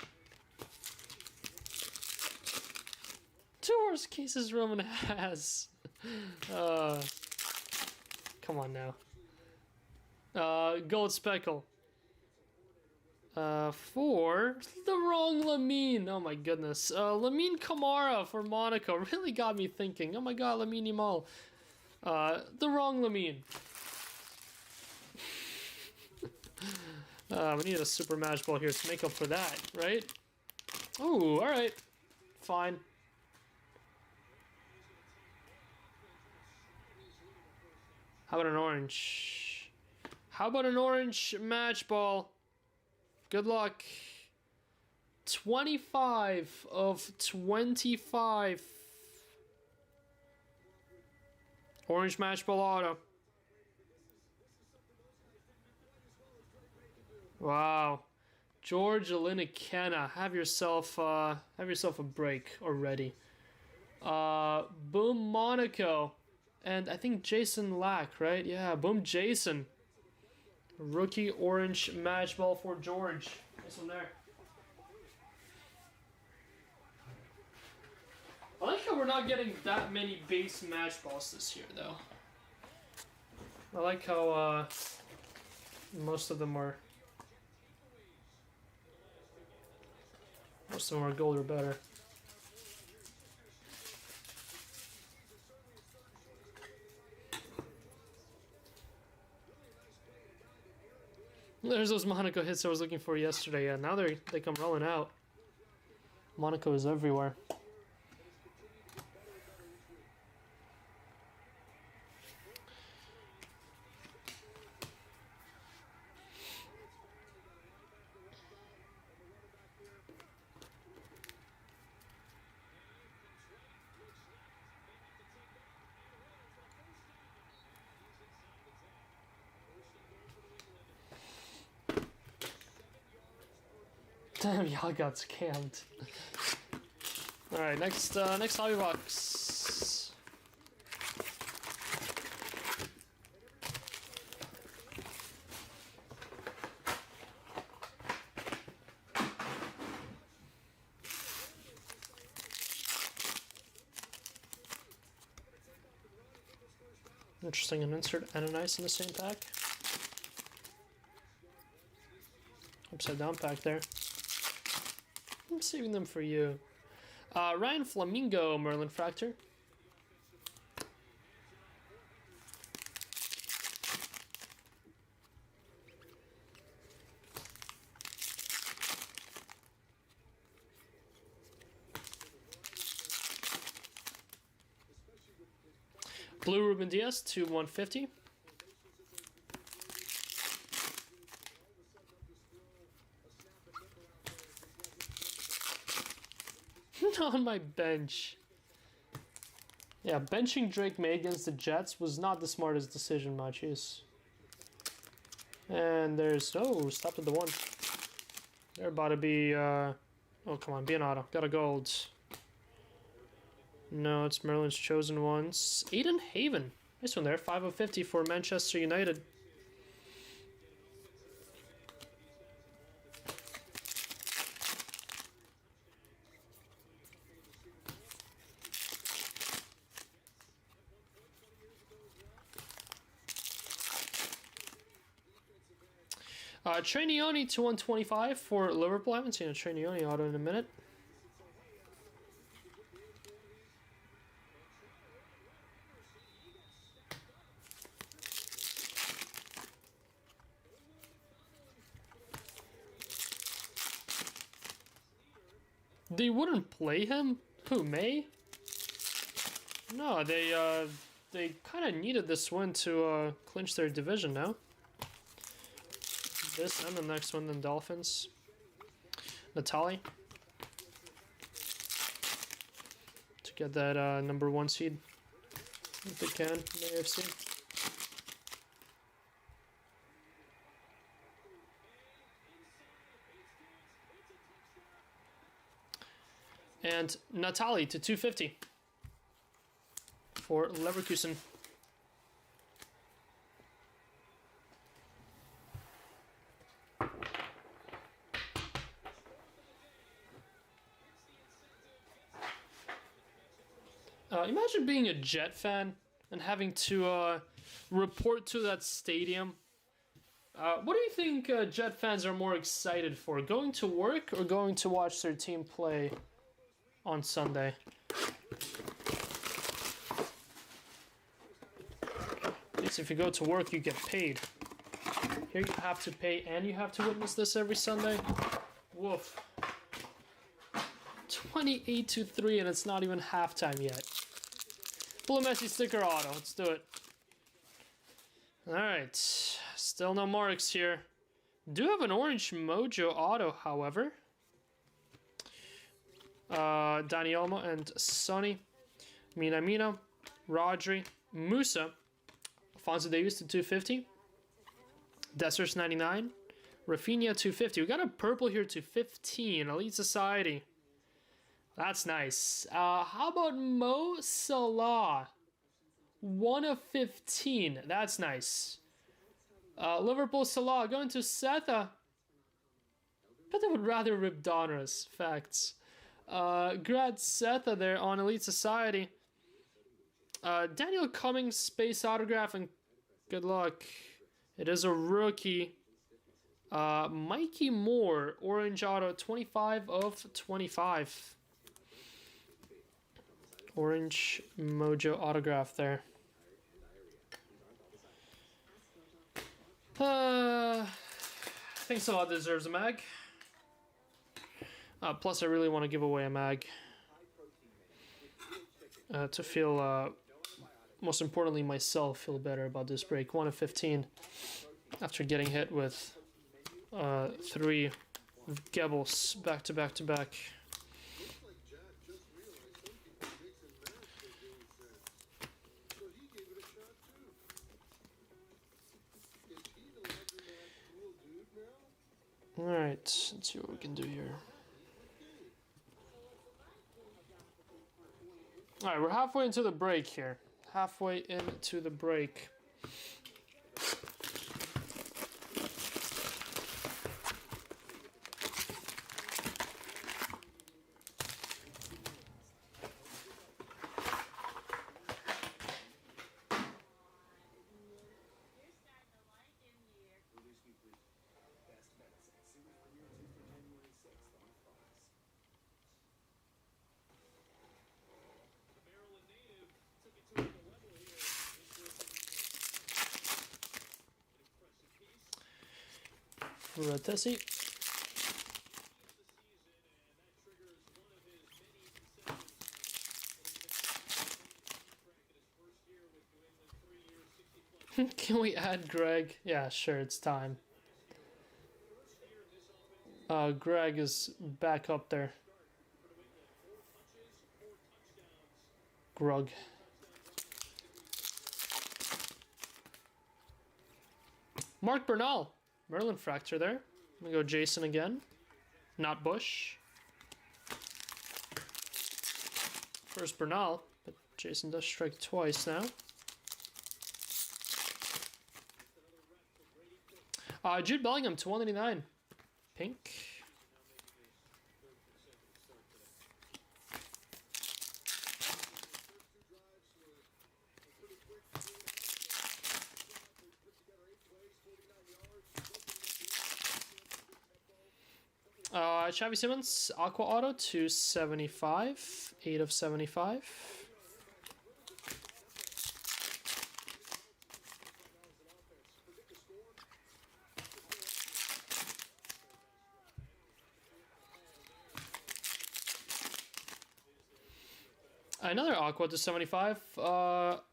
Two worst cases Roman has. Come on now. Gold Speckle. For the wrong Lamine. Oh my goodness. Lamine Kamara for Monaco really got me thinking. Oh my god, Lamine Yamal. The wrong Lamine. We need a super match ball here to make up for that, right? Oh, alright. Fine. How about an orange? How about an orange match ball? Good luck. 25 of 25. Orange match ball auto. Wow, George Linekenna, have yourself a break already. Boom Monaco, and I think Jason Lack, right? Yeah, boom Jason. Rookie orange match ball for George. Nice one there. I like how we're not getting that many base match balls this year, though. I like how most of them are. Most of them are gold or better. There's those Monaco hits I was looking for yesterday. Yeah, now they come rolling out. Monaco is everywhere. Damn, y'all got scammed. Alright, next hobby box. Interesting, an insert and an ice in the same pack. Upside down pack there. I'm saving them for you. Ryan Flamingo, Merlin Fractor. Blue Ruben Diaz to 150. On my bench. Yeah, benching Drake May against the Jets was not the smartest decision, Machis. And there's... Oh, stopped at the 1. They're about to be... Oh, come on, be an auto. Got a gold. No, it's Merlin's chosen ones. Aiden Haven. Nice one there. 5 of 50 for Manchester United. Trainioni to 125 for Liverpool. I haven't seen a Trainioni auto in a minute. They wouldn't play him? Who, May? No, they kind of needed this win to clinch their division now. This and the next one, then Dolphins. Natali. To get that number 1 seed. If they can in the AFC. And Natali to 250 for Leverkusen. Imagine being a Jet fan and having to report to that stadium. What do you think Jet fans are more excited for? Going to work or going to watch their team play on Sunday? At least if you go to work, you get paid. Here you have to pay and you have to witness this every Sunday. Woof. 28-3 and it's not even halftime yet. Pull a Messi sticker auto. Let's do it. Alright. Still no marks here. Do have an orange Mojo auto, however. Dani Olmo and Sonny. Minamino. Rodri. Musa. Alfonso Davies to 250. Dessers 99. Rafinha 250. We got a purple here to 15. Elite Society. That's nice. How about Mo Salah? 1 of 15. That's nice. Liverpool Salah going to Setha. But I would rather rip Donruss. Facts. Grad Setha there on Elite Society. Daniel Cummings space autograph and good luck. It is a rookie. Mikey Moore orange auto 25 of 25. Orange Mojo autograph there. Think Salah deserves a mag. Plus, I really want to give away a mag. To feel, most importantly, myself feel better about this break. 1 of 15 after getting hit with 3 Gebels back to back to back. Alright, let's see what we can do here. Alright, we're halfway into the break here. Halfway into the break. Tessie. Can we add Greg? Yeah, sure, it's time. Greg is back up there. Grug. Mark Bernal. Merlin Fracture there. I'm gonna go Jason again. Not Bush. First Bernal, but Jason does strike twice now. Jude Bellingham to 189. Pink. Xavi Simmons, Aqua Auto to 75. 8 of 75. Another Aqua to 75.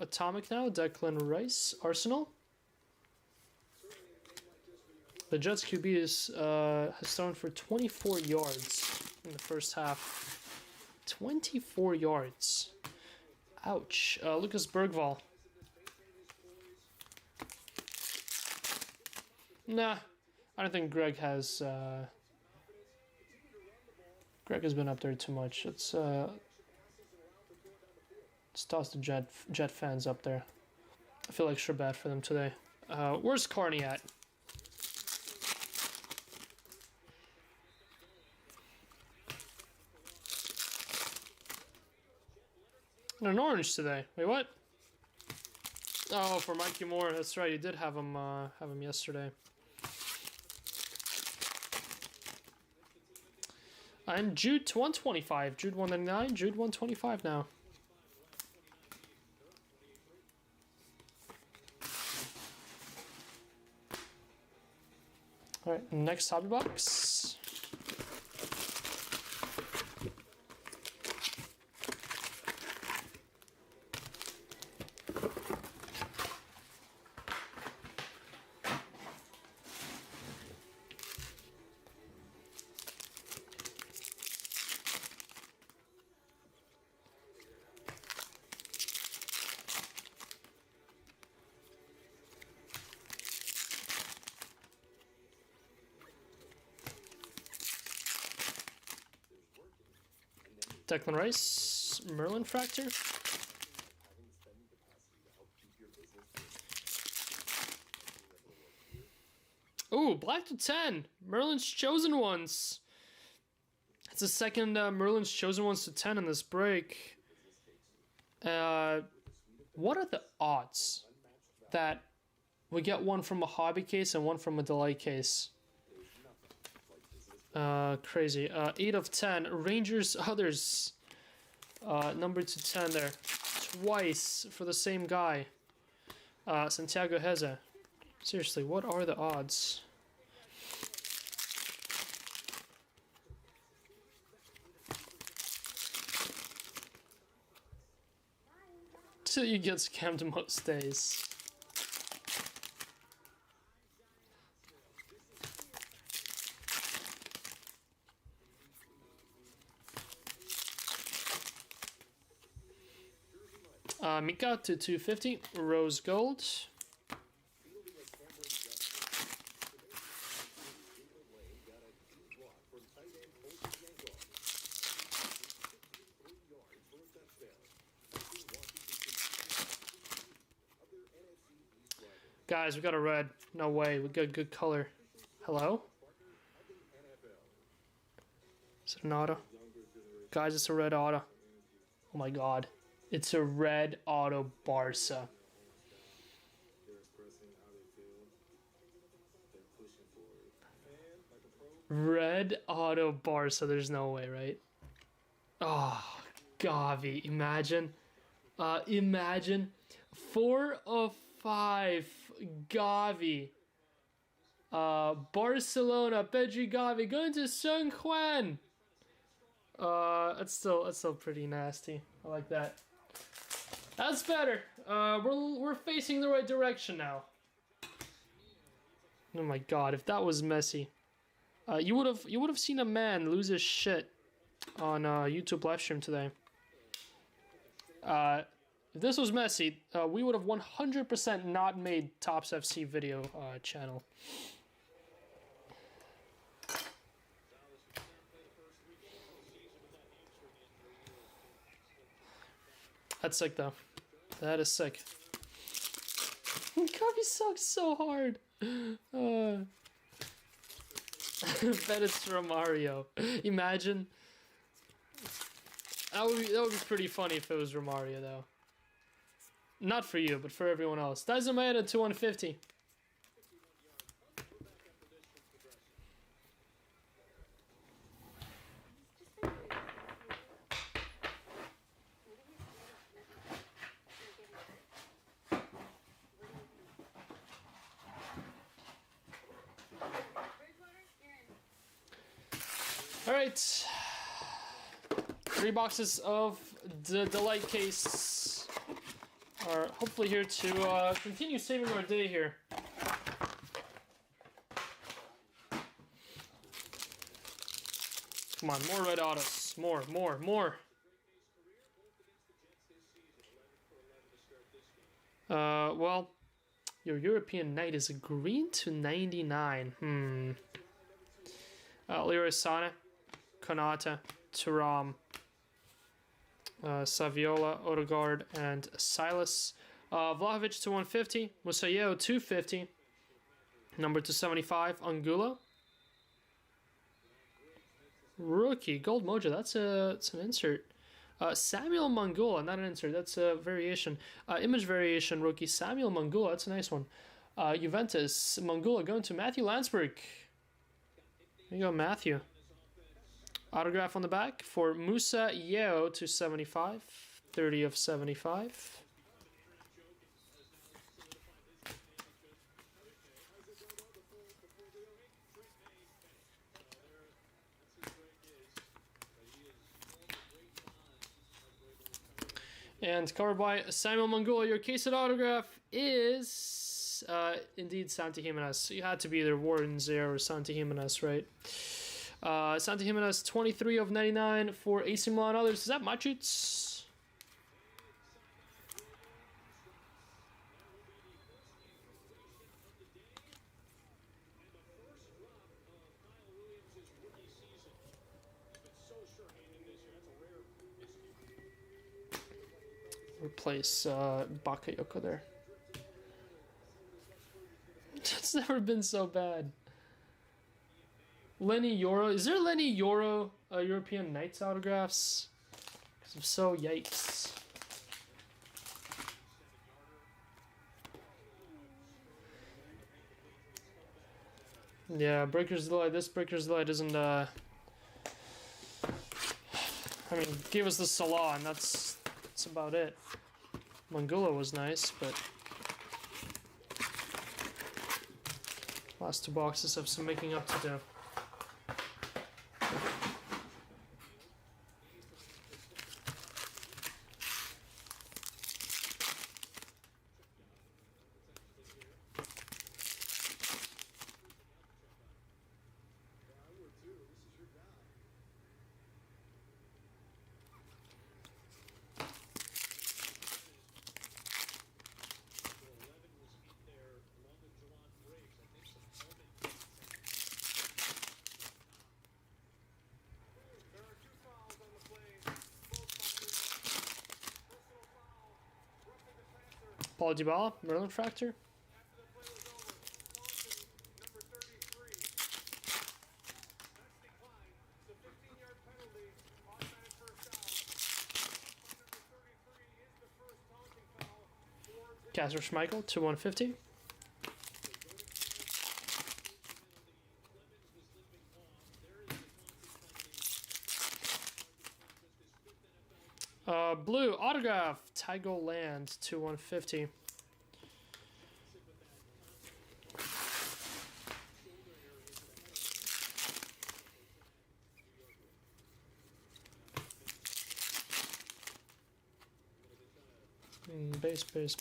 Atomic now, Declan Rice, Arsenal. The Jets QB has thrown for 24 yards in the first half. 24 yards. Ouch. Lucas Bergvall. Nah, I don't think Greg has. Greg has been up there too much. Let's toss the Jet fans up there. I feel extra bad for them today. Where's Carney at? An orange today. Wait, what? Oh, for Mikey Moore. That's right. You did have him yesterday. And Jude to 125. Jude 199. Jude 125 now. All right. Next hobby box. Declan Rice, Merlin Fracture. Ooh, black to 10. Merlin's Chosen Ones. It's the second Merlin's Chosen Ones to 10 in this break. What are the odds that we get one from a hobby case and one from a delay case? Crazy. 8 of 10. Rangers others. Number to 10 there. Twice for the same guy. Santiago Heza. Seriously, what are the odds? Till you get scammed most days. Mika to 250, Rose Gold. Guys, we got a red. No way. We got good color. Hello? Is it an auto? Guys, it's a red auto. Oh my god. It's a red auto Barca. Red auto Barca. There's no way, right? Oh, Gavi. Imagine. Imagine. 4 of 5. Gavi. Barcelona. Pedri Gavi going to San Juan. That's still pretty nasty. I like that. That's better. We're facing the right direction now. Oh my god, if that was Messi, you would have seen a man lose his shit on YouTube livestream today. If this was Messi, we would have 100% not made Tops FC video channel. That's sick though. That is sick. Gavi sucks so hard. Bet it's Romario. Imagine. That would be pretty funny if it was Romario though. Not for you, but for everyone else. That's a Mayehem to 150. Alright, 3 boxes of the Delight case are hopefully here to continue saving our day here. Come on, more red autos. More. Well, your European Knight is a green to 99. Leroy Sané, Konata, Thuram, Saviola, Odegaard, and Silas. Vlahovic to 150, Musayo 250, number 275, Angulo. Rookie, Gold Mojo, that's an insert. Samuel Mangula, not an insert, that's a variation. Image variation rookie, Samuel Mangula, that's a nice one. Juventus, Mangula going to Matthew Landsberg. There you go, Matthew. Autograph on the back for Musa Yeo to 75. 30 of 75. And covered by Samuel Mangula. Your case of autograph is indeed Santi Jimenez. So you had to be either Warren Zare or Santi Jimenez, right? Santi Jimenez, 23 of 99 for AC Milan. Others, is that Machuts? Replace Bakayoko there. It's never been so bad. Lenny Yoro. Is there Lenny Yoro European Knights autographs? Because if so, yikes. Yeah, Breaker's Delight. This Breaker's Delight isn't, I mean, gave us the Salah, and that's about it. Mangula was nice, but last 2 boxes have some making up to do. Paul Dybala, Merlin Fractor. Casper Schmeichel to 150. Blue autograph Tygo Land to 150.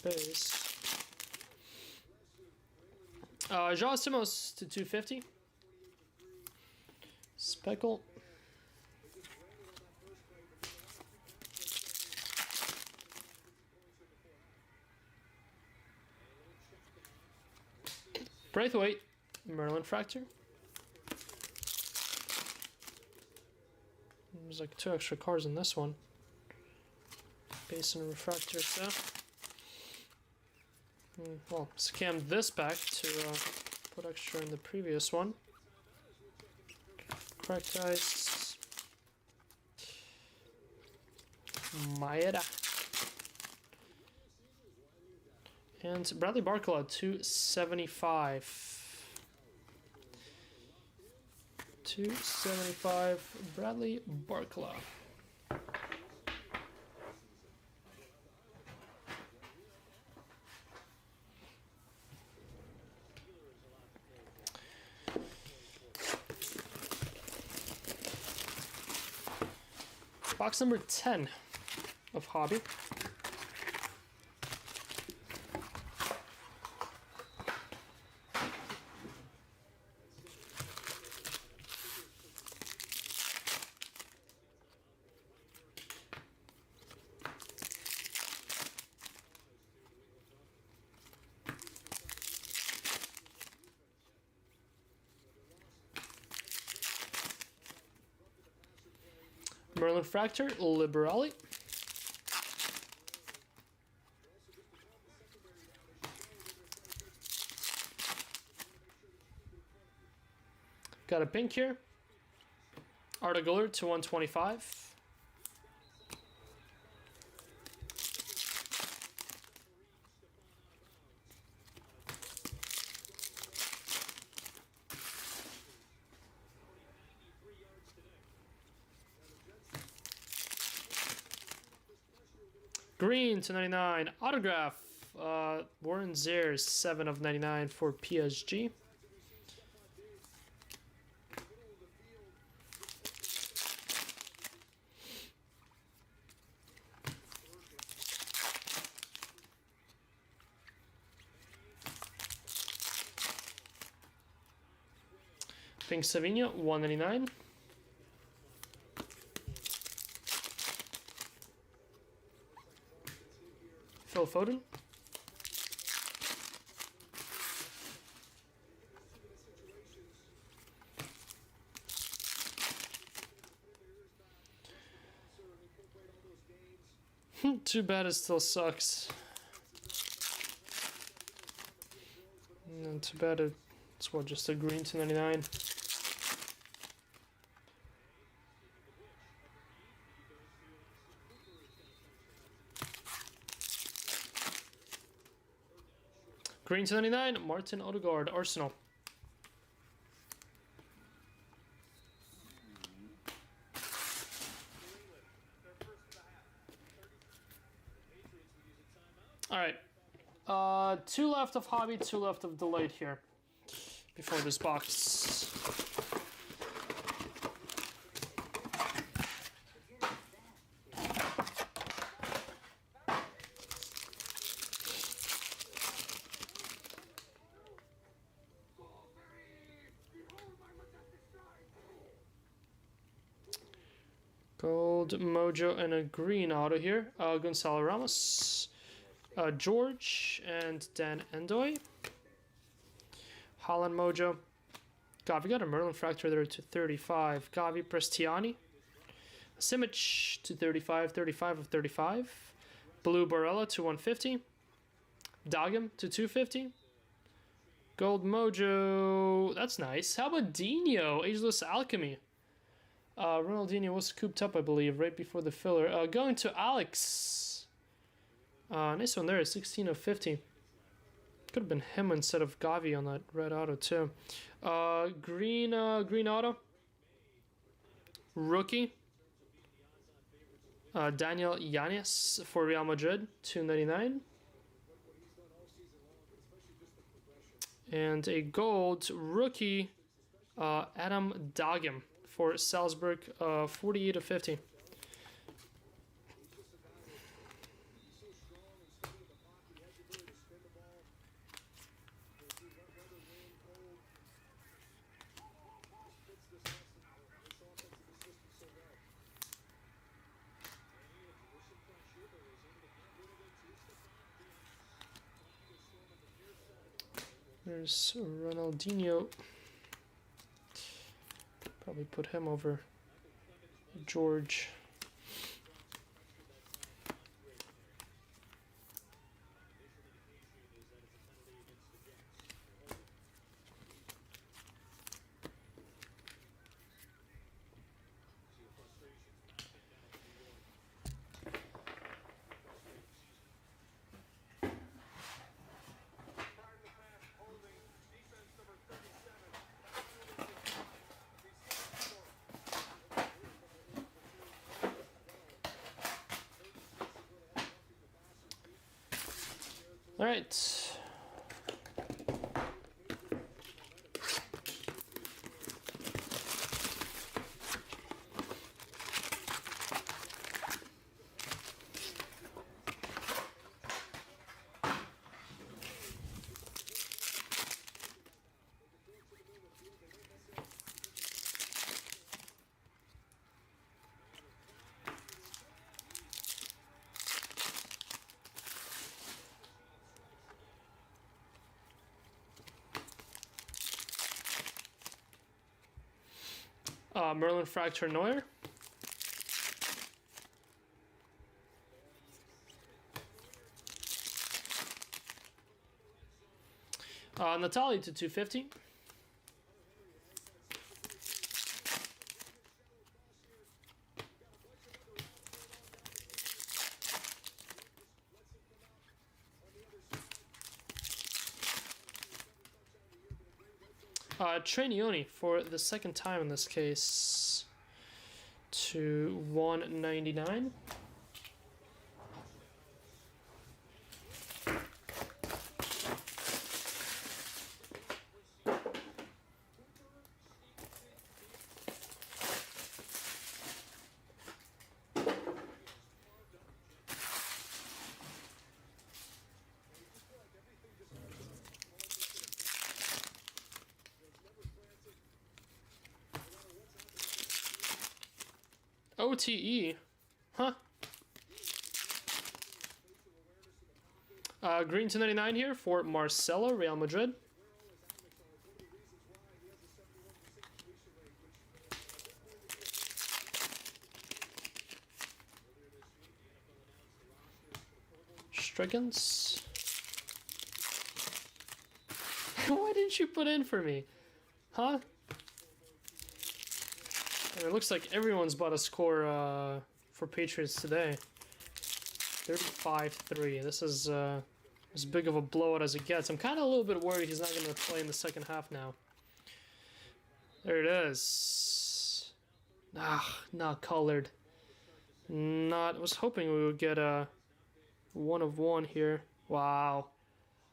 Base. Joao Simos to 250. Speckle. Braithwaite, Merlin Fracture. There's like 2 extra cards in this one. Base and refractor stuff. Well, scammed this back to put extra in the previous one. Cracked ice. Mayehem. And Bradley Barcola, 275. 275, Bradley Barcola. Box number 10 of Hobby. Merlin Fracture, Liberali. Got a pink here. Artigoler to 125. Green to 99. Autograph. Warren Zers, 7 of 99 for PSG. Pink Savinho, 199. Phil Foden. Too bad it still sucks. And too bad it's what, just a green to 99. Green to 99, Martin Odegaard, Arsenal. Alright. 2 left of Hobby, 2 left of Delayed here. Before this box. Gold Mojo and a green auto here. Gonzalo Ramos, George, and Dan Endoy. Holland Mojo. God, we got a Merlin Fracture there to 35. Gavi Prestiani. Simic to 35, 35 of 35. Blue Barella to 150. Dogum to 250. Gold Mojo. That's nice. How about Dino? Ageless Alchemy. Ronaldinho was scooped up, I believe, right before the filler. Going to Alex. Nice one there, 16 of 50. Could have been him instead of Gavi on that red auto too. Green auto. Rookie. Daniel Yanez for Real Madrid, 299. And a gold rookie, Adam Dagim for Salzburg, 48 of 50. There's Ronaldinho. Probably put him over George. All right. Merlin Fracture Neuer. Natalie to 250. Trainioni for the second time in this case to 199. OTE, huh? Green to 99 here for Marcelo, Real Madrid. Strickens. Why didn't you put in for me? Huh? And it looks like everyone's bought a score for Patriots today. 35-3. This is as big of a blowout as it gets. I'm kind of a little bit worried he's not going to play in the second half now. There it is. Not colored. I was hoping we would get a 1 of 1 here. Wow.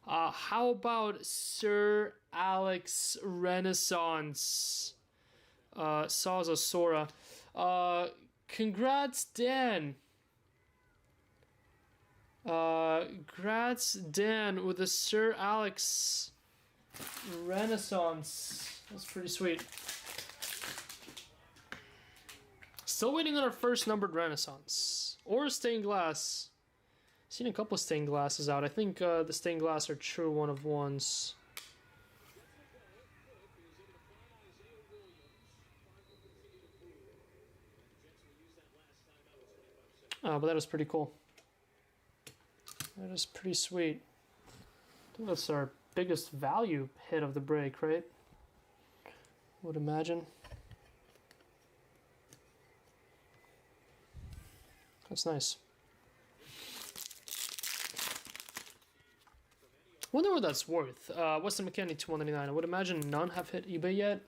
How about Sir Alex Renaissance? Saza Sora. Congrats, Dan. Congrats, Dan, with the Sir Alex Renaissance. That's pretty sweet. Still waiting on our first numbered Renaissance. Or stained glass. Seen a couple stained glasses out. I think the stained glass are true 1 of 1s. But that was pretty cool. That is pretty sweet. I think that's our biggest value hit of the break, right? Would imagine. That's nice. Wonder what that's worth. Western Mechanic to 199. I would imagine none have hit eBay yet.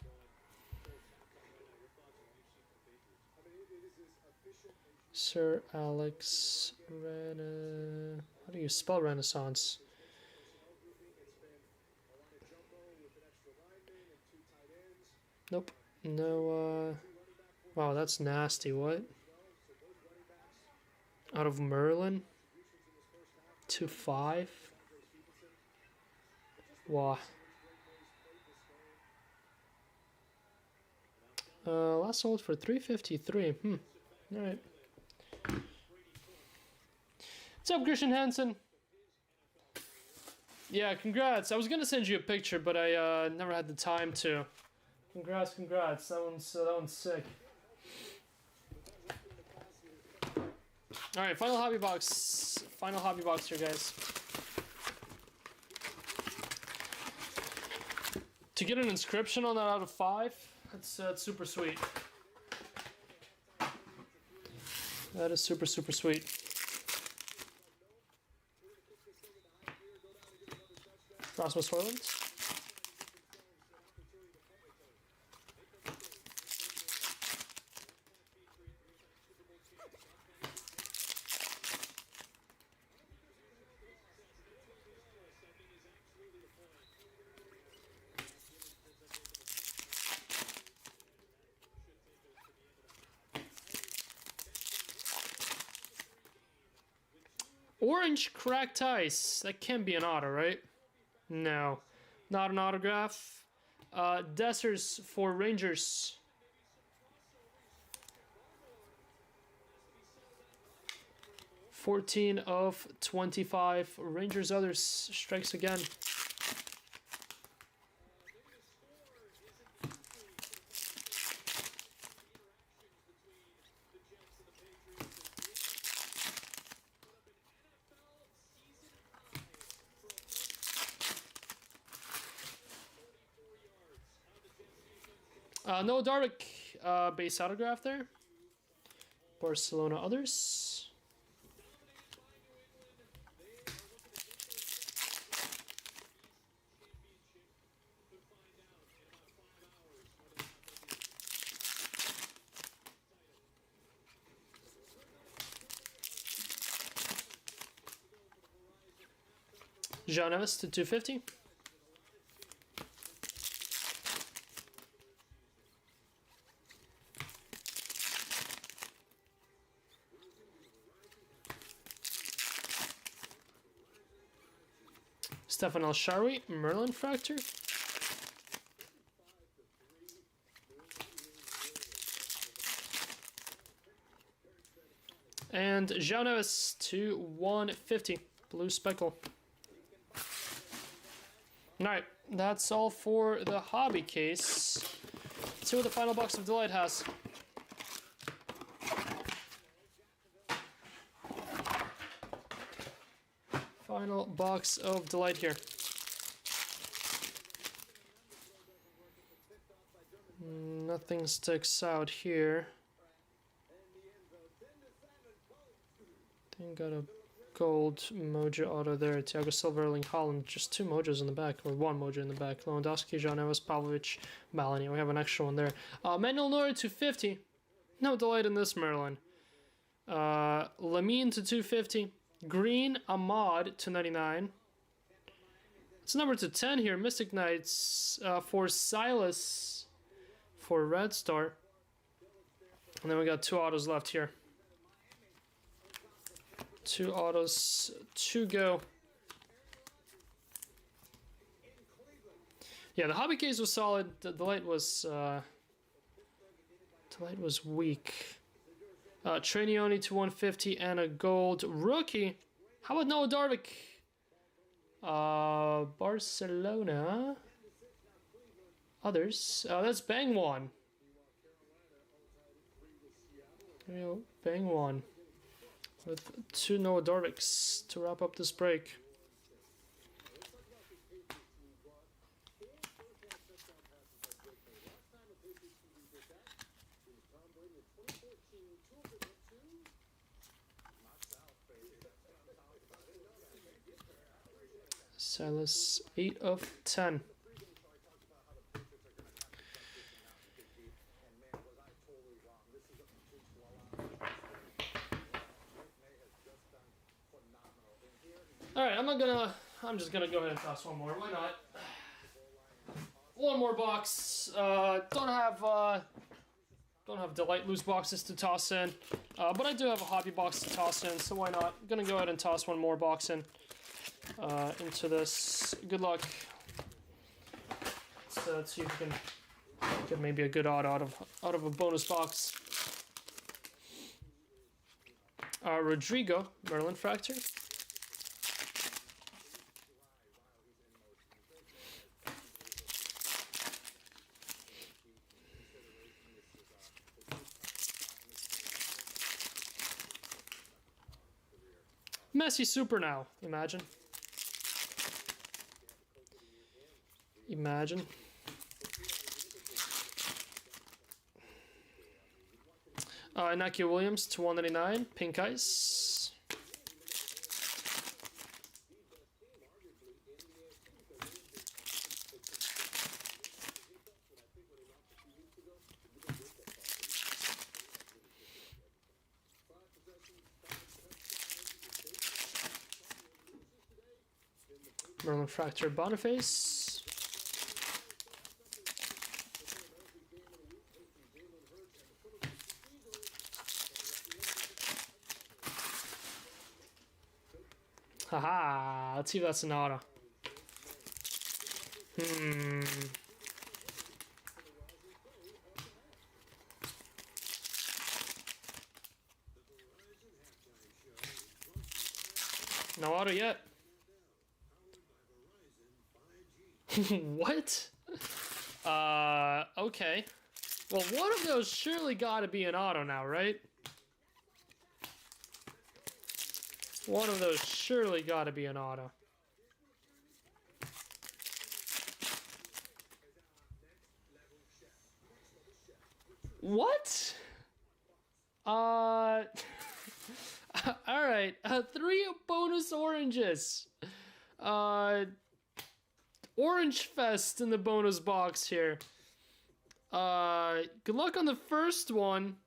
Sir Alex how do you spell Renaissance? Nope. No, wow, that's nasty. What? Out of Merlin? 2-5? Wow. Last sold for 353. Alright. What's up, Christian Hansen? Yeah, congrats. I was gonna send you a picture, but I never had the time to. Congrats. That one's sick. All right, final hobby box here, guys. To get an inscription on that out of 5, that's super sweet. That is super sweet. Rasmus Højlund. Orange cracked ice. That can't be an auto, right? No, not an autograph. Dessers for Rangers. (14/25). Rangers others strikes again. No Darvick base autograph there. Barcelona others. John Evans to 250. Stefan Alshari, Merlin Fractor. And Jean Neves to 150, blue speckle. Alright, that's all for the hobby case. Let's see what the final box of Delight has. Final box of Delight here. Nothing sticks out here. Then got a gold Mojo auto there. Thiago Silva, Erling Haaland. Just 2 Mojos in the back, or 1 Mojo in the back. Lewandowski, John Evans, Pavlovic, Malini. We have an extra one there. Manuel Neuer to 50. No Delight in this Merlin. Lamine to 250. Green Ahmad to 99. It's number to 10 here. Mystic Knights for Silas for Red Star. And then we got 2 autos left here. 2 autos to go. Yeah, the hobby case was solid. The light was weak. Trinioni to 150 and a gold rookie. How about Noah Darvick? Barcelona. Others. That's Bang One. Bang One. With 2 Noah Darvicks to wrap up this break. Silas, 8 of 10. Alright, I'm just gonna go ahead and toss one more. Why not? One more box. Don't have Delight loose boxes to toss in. But I do have a hobby box to toss in, so why not? I'm gonna go ahead and toss one more box in into this. Good luck. So let's see if we can get maybe a good odd out of a bonus box. Rodrigo, Merlin Fractor. Messi Super now, imagine. Imagine. Inaki Williams to 199, pink ice. Merlin Fractor Boniface. Haha, let's see if that's an auto. No auto yet. What? Okay. Well, one of those surely gotta be an auto now, right? One of those surely gotta be an auto. What? Alright, 3 bonus oranges. Orange Fest in the bonus box here. Good luck on the first one.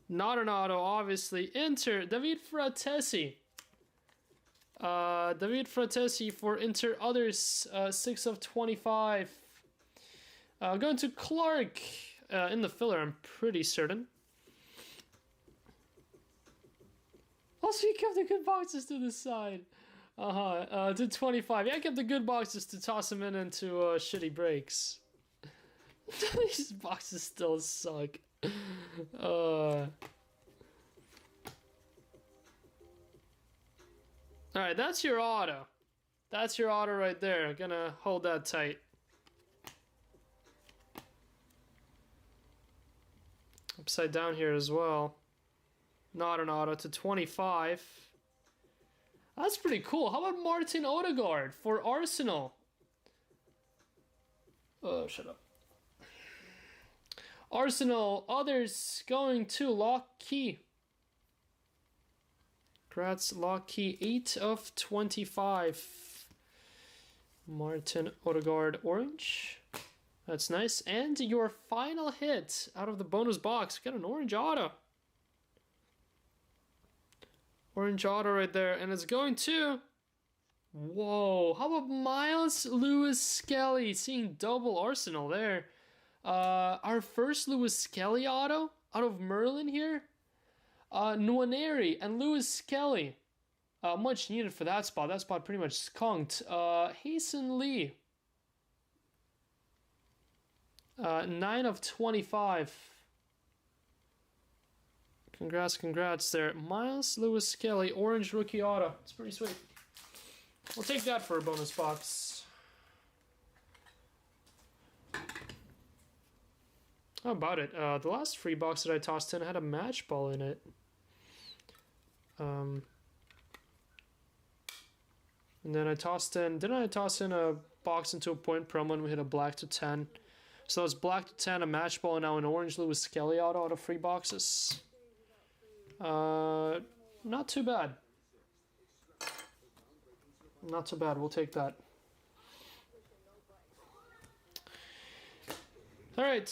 Not an auto, obviously. Inter, David Fratesi. David Fratesi for Inter Others, 6 of 25. Going to Clark in the filler, I'm pretty certain. Also, you kept the good boxes to the side. To 25. Yeah, I kept the good boxes to toss them into shitty breaks. These boxes still suck. Alright, that's your auto. That's your auto right there. Gonna hold that tight. Upside down here as well. Not an auto to 25. That's pretty cool. How about Martin Odegaard for Arsenal? Oh, shut up. Arsenal, others going to Lockheed. Congrats, Lockheed, 8 of 25. Martin Odegaard, orange. That's nice. And your final hit out of the bonus box. We got an orange auto. Orange auto right there. And it's going to... Whoa. How about Miles Lewis Skelly? Seeing double Arsenal there. Our first Lewis Skelly auto out of Merlin here. Nwaneri and Lewis Skelly. Much needed for that spot. That spot pretty much skunked. Hasten Lee. 9 of 25. Congrats there. Miles Lewis Skelly, orange rookie auto. It's pretty sweet. We'll take that for a bonus box. How about it? The last free box that I tossed in had a match ball in it. And then I tossed in... Didn't I toss in a box into a point promo and we hit a black to 10? So it's black to 10, a match ball, and now an orange Lewis Skelly auto out of free boxes. Not too bad. Not too bad. We'll take that. All right.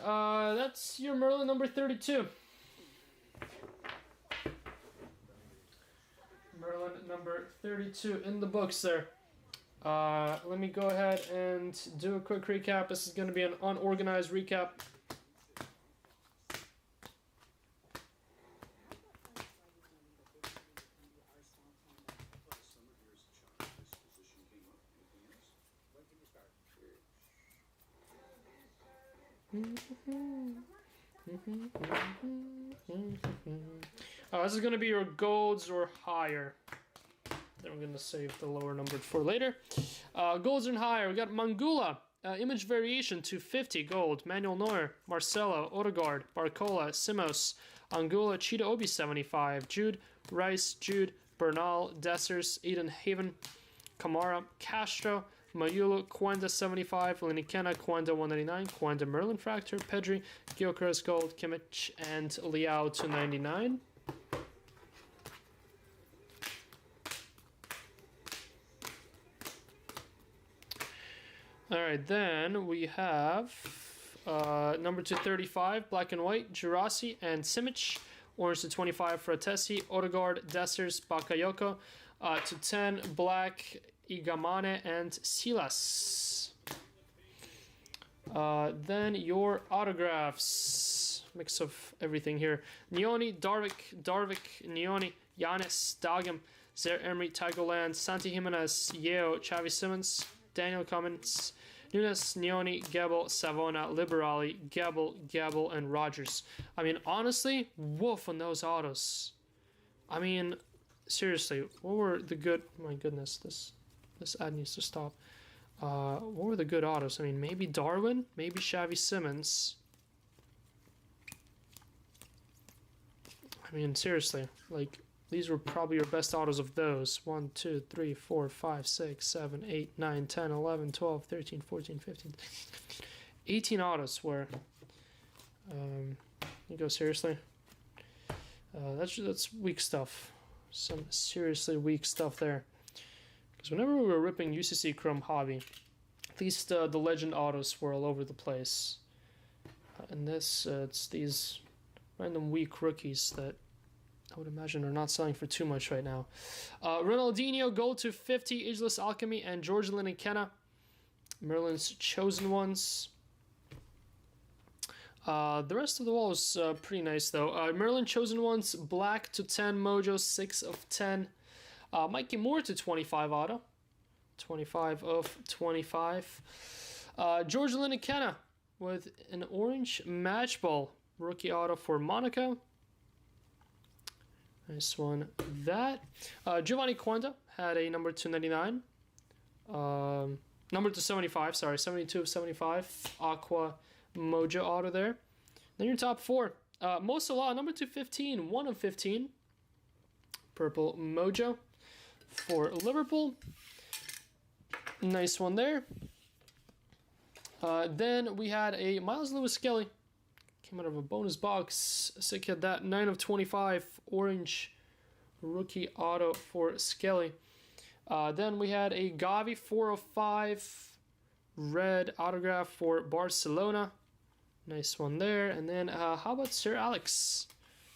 That's your Merlin number 32. Merlin number 32 in the books there. Let me go ahead and do a quick recap. This is going to be an unorganized recap. This is going to be your golds or higher. Then we're going to save the lower numbered for later. Golds and higher. We got Mangula. Image variation 250 gold. Manuel Neuer. Marcelo. Odegaard. Barcola. Simos. Anguilla. Cheetah Obi 75. Jude. Rice. Jude. Bernal. Dessers. Eden Haven. Kamara. Castro. Mayulu, Kwanda 75, Linikena, Kwanda 199, Kwanda Merlin Fracture, Pedri, Gyökeres Gold, Kimmich, and Liao 299. Alright, then we have number 235, Black and White, Jurasi and Simic, Orange to 25, Fratesi, Odegaard, Dessers, Bakayoko, to 10, Black, Igamane and Silas. Then your autographs. Mix of everything here. Nioni, Darvik, Nioni, Giannis, Dagam, Zer Emery, Tigoland, Santi Jimenez, Yeo, Xavi Simmons, Daniel Cummins, Nunes, Nioni, Gebel, Savona, Liberali, Gebel, and Rogers. I mean, honestly, woof on those autos. I mean, seriously, what were the good... My goodness, this ad needs to stop. What were the good autos? I mean, maybe Darwin, maybe Xavi Simmons. I mean, seriously, like, these were probably your best autos of those. 1, 2, 3, 4, 5, 6, 7, 8, 9, 10, 11, 12, 13, 14, 15, 18 autos were. You go seriously. That's weak stuff. Some seriously weak stuff there. Because whenever we were ripping UCC Chrome Hobby, at least the legend autos were all over the place. And this, it's these random weak rookies that I would imagine are not selling for too much right now. Ronaldinho, gold to 50, Ageless Alchemy, and George Linekenna. Merlin's chosen ones. The rest of the wall is pretty nice though. Merlin chosen ones, black to 10, Mojo 6 of 10. Mikey Moore to 25 auto. 25 of 25. George Linekenna with an orange match ball. Rookie auto for Monaco. Nice one. That. Giovanni Quanda had a number 299. Number 275, sorry. 72 of 75. Aqua Mojo auto there. Then your top four. Mo Salah, number 215. 1 of 15. Purple Mojo for Liverpool. Nice one there. Then we had a Miles Lewis Skelly. Came out of a bonus box. Sick hit that. 9 of 25. Orange rookie auto for Skelly. Then we had a Gavi 4 of 5. Red autograph for Barcelona. Nice one there. And then how about Sir Alex?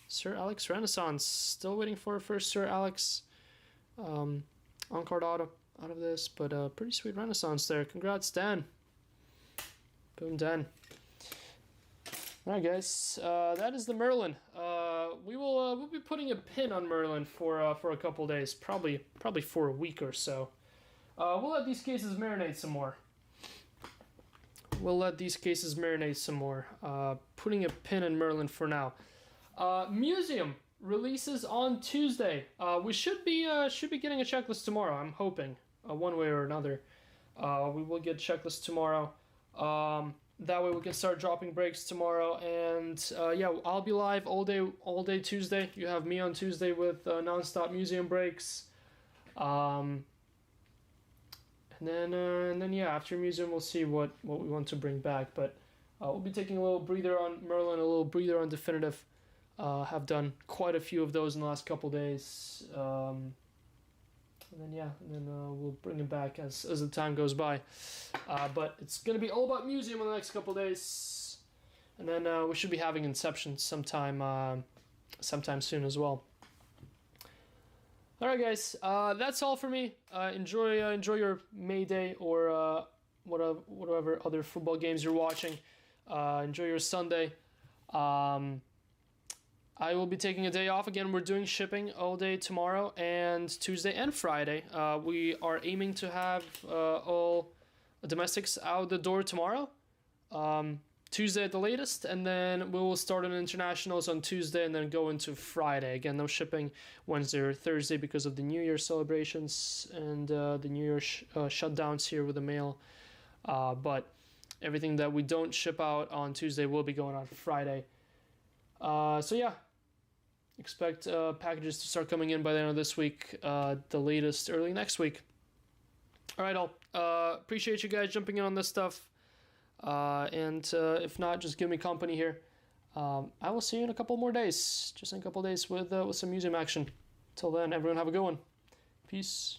Sir Alex Renaissance. Still waiting for a first Sir Alex on-card auto out of this. But pretty sweet Renaissance there. Congrats, Dan. Boom, Dan. Alright guys, that is the Merlin. We'll be putting a pin on Merlin for a couple days, probably for a week or so. We'll let these cases marinate some more. Putting a pin in Merlin for now. Museum releases on Tuesday. We should be getting a checklist tomorrow. I'm hoping, one way or another. We will get checklist tomorrow. That way we can start dropping breaks tomorrow, and yeah, I'll be live all day Tuesday. You have me on Tuesday with non-stop museum breaks, and then yeah, after museum we'll see what we want to bring back. But we'll be taking a little breather on Merlin, a little breather on Definitive. Have done quite a few of those in the last couple days. and then we'll bring it back as the time goes by. But it's gonna be all about museum in the next couple days, and then we should be having Inception sometime soon as well. All right, guys, that's all for me. Enjoy your May Day or whatever other football games you're watching. Enjoy your Sunday. I will be taking a day off again. We're doing shipping all day tomorrow and Tuesday and Friday. We are aiming to have all domestics out the door tomorrow, Tuesday at the latest, and then we will start on internationals on Tuesday and then go into Friday. Again, no shipping Wednesday or Thursday because of the New Year celebrations and the New Year shutdowns here with the mail. But everything that we don't ship out on Tuesday will be going on Friday. So yeah, expect packages to start coming in by the end of this week, the latest early next week. All right, all. Appreciate you guys jumping in on this stuff. And if not, just give me company here. I will see you in a couple more days, just in a couple days with some museum action. Till then, everyone have a good one. Peace.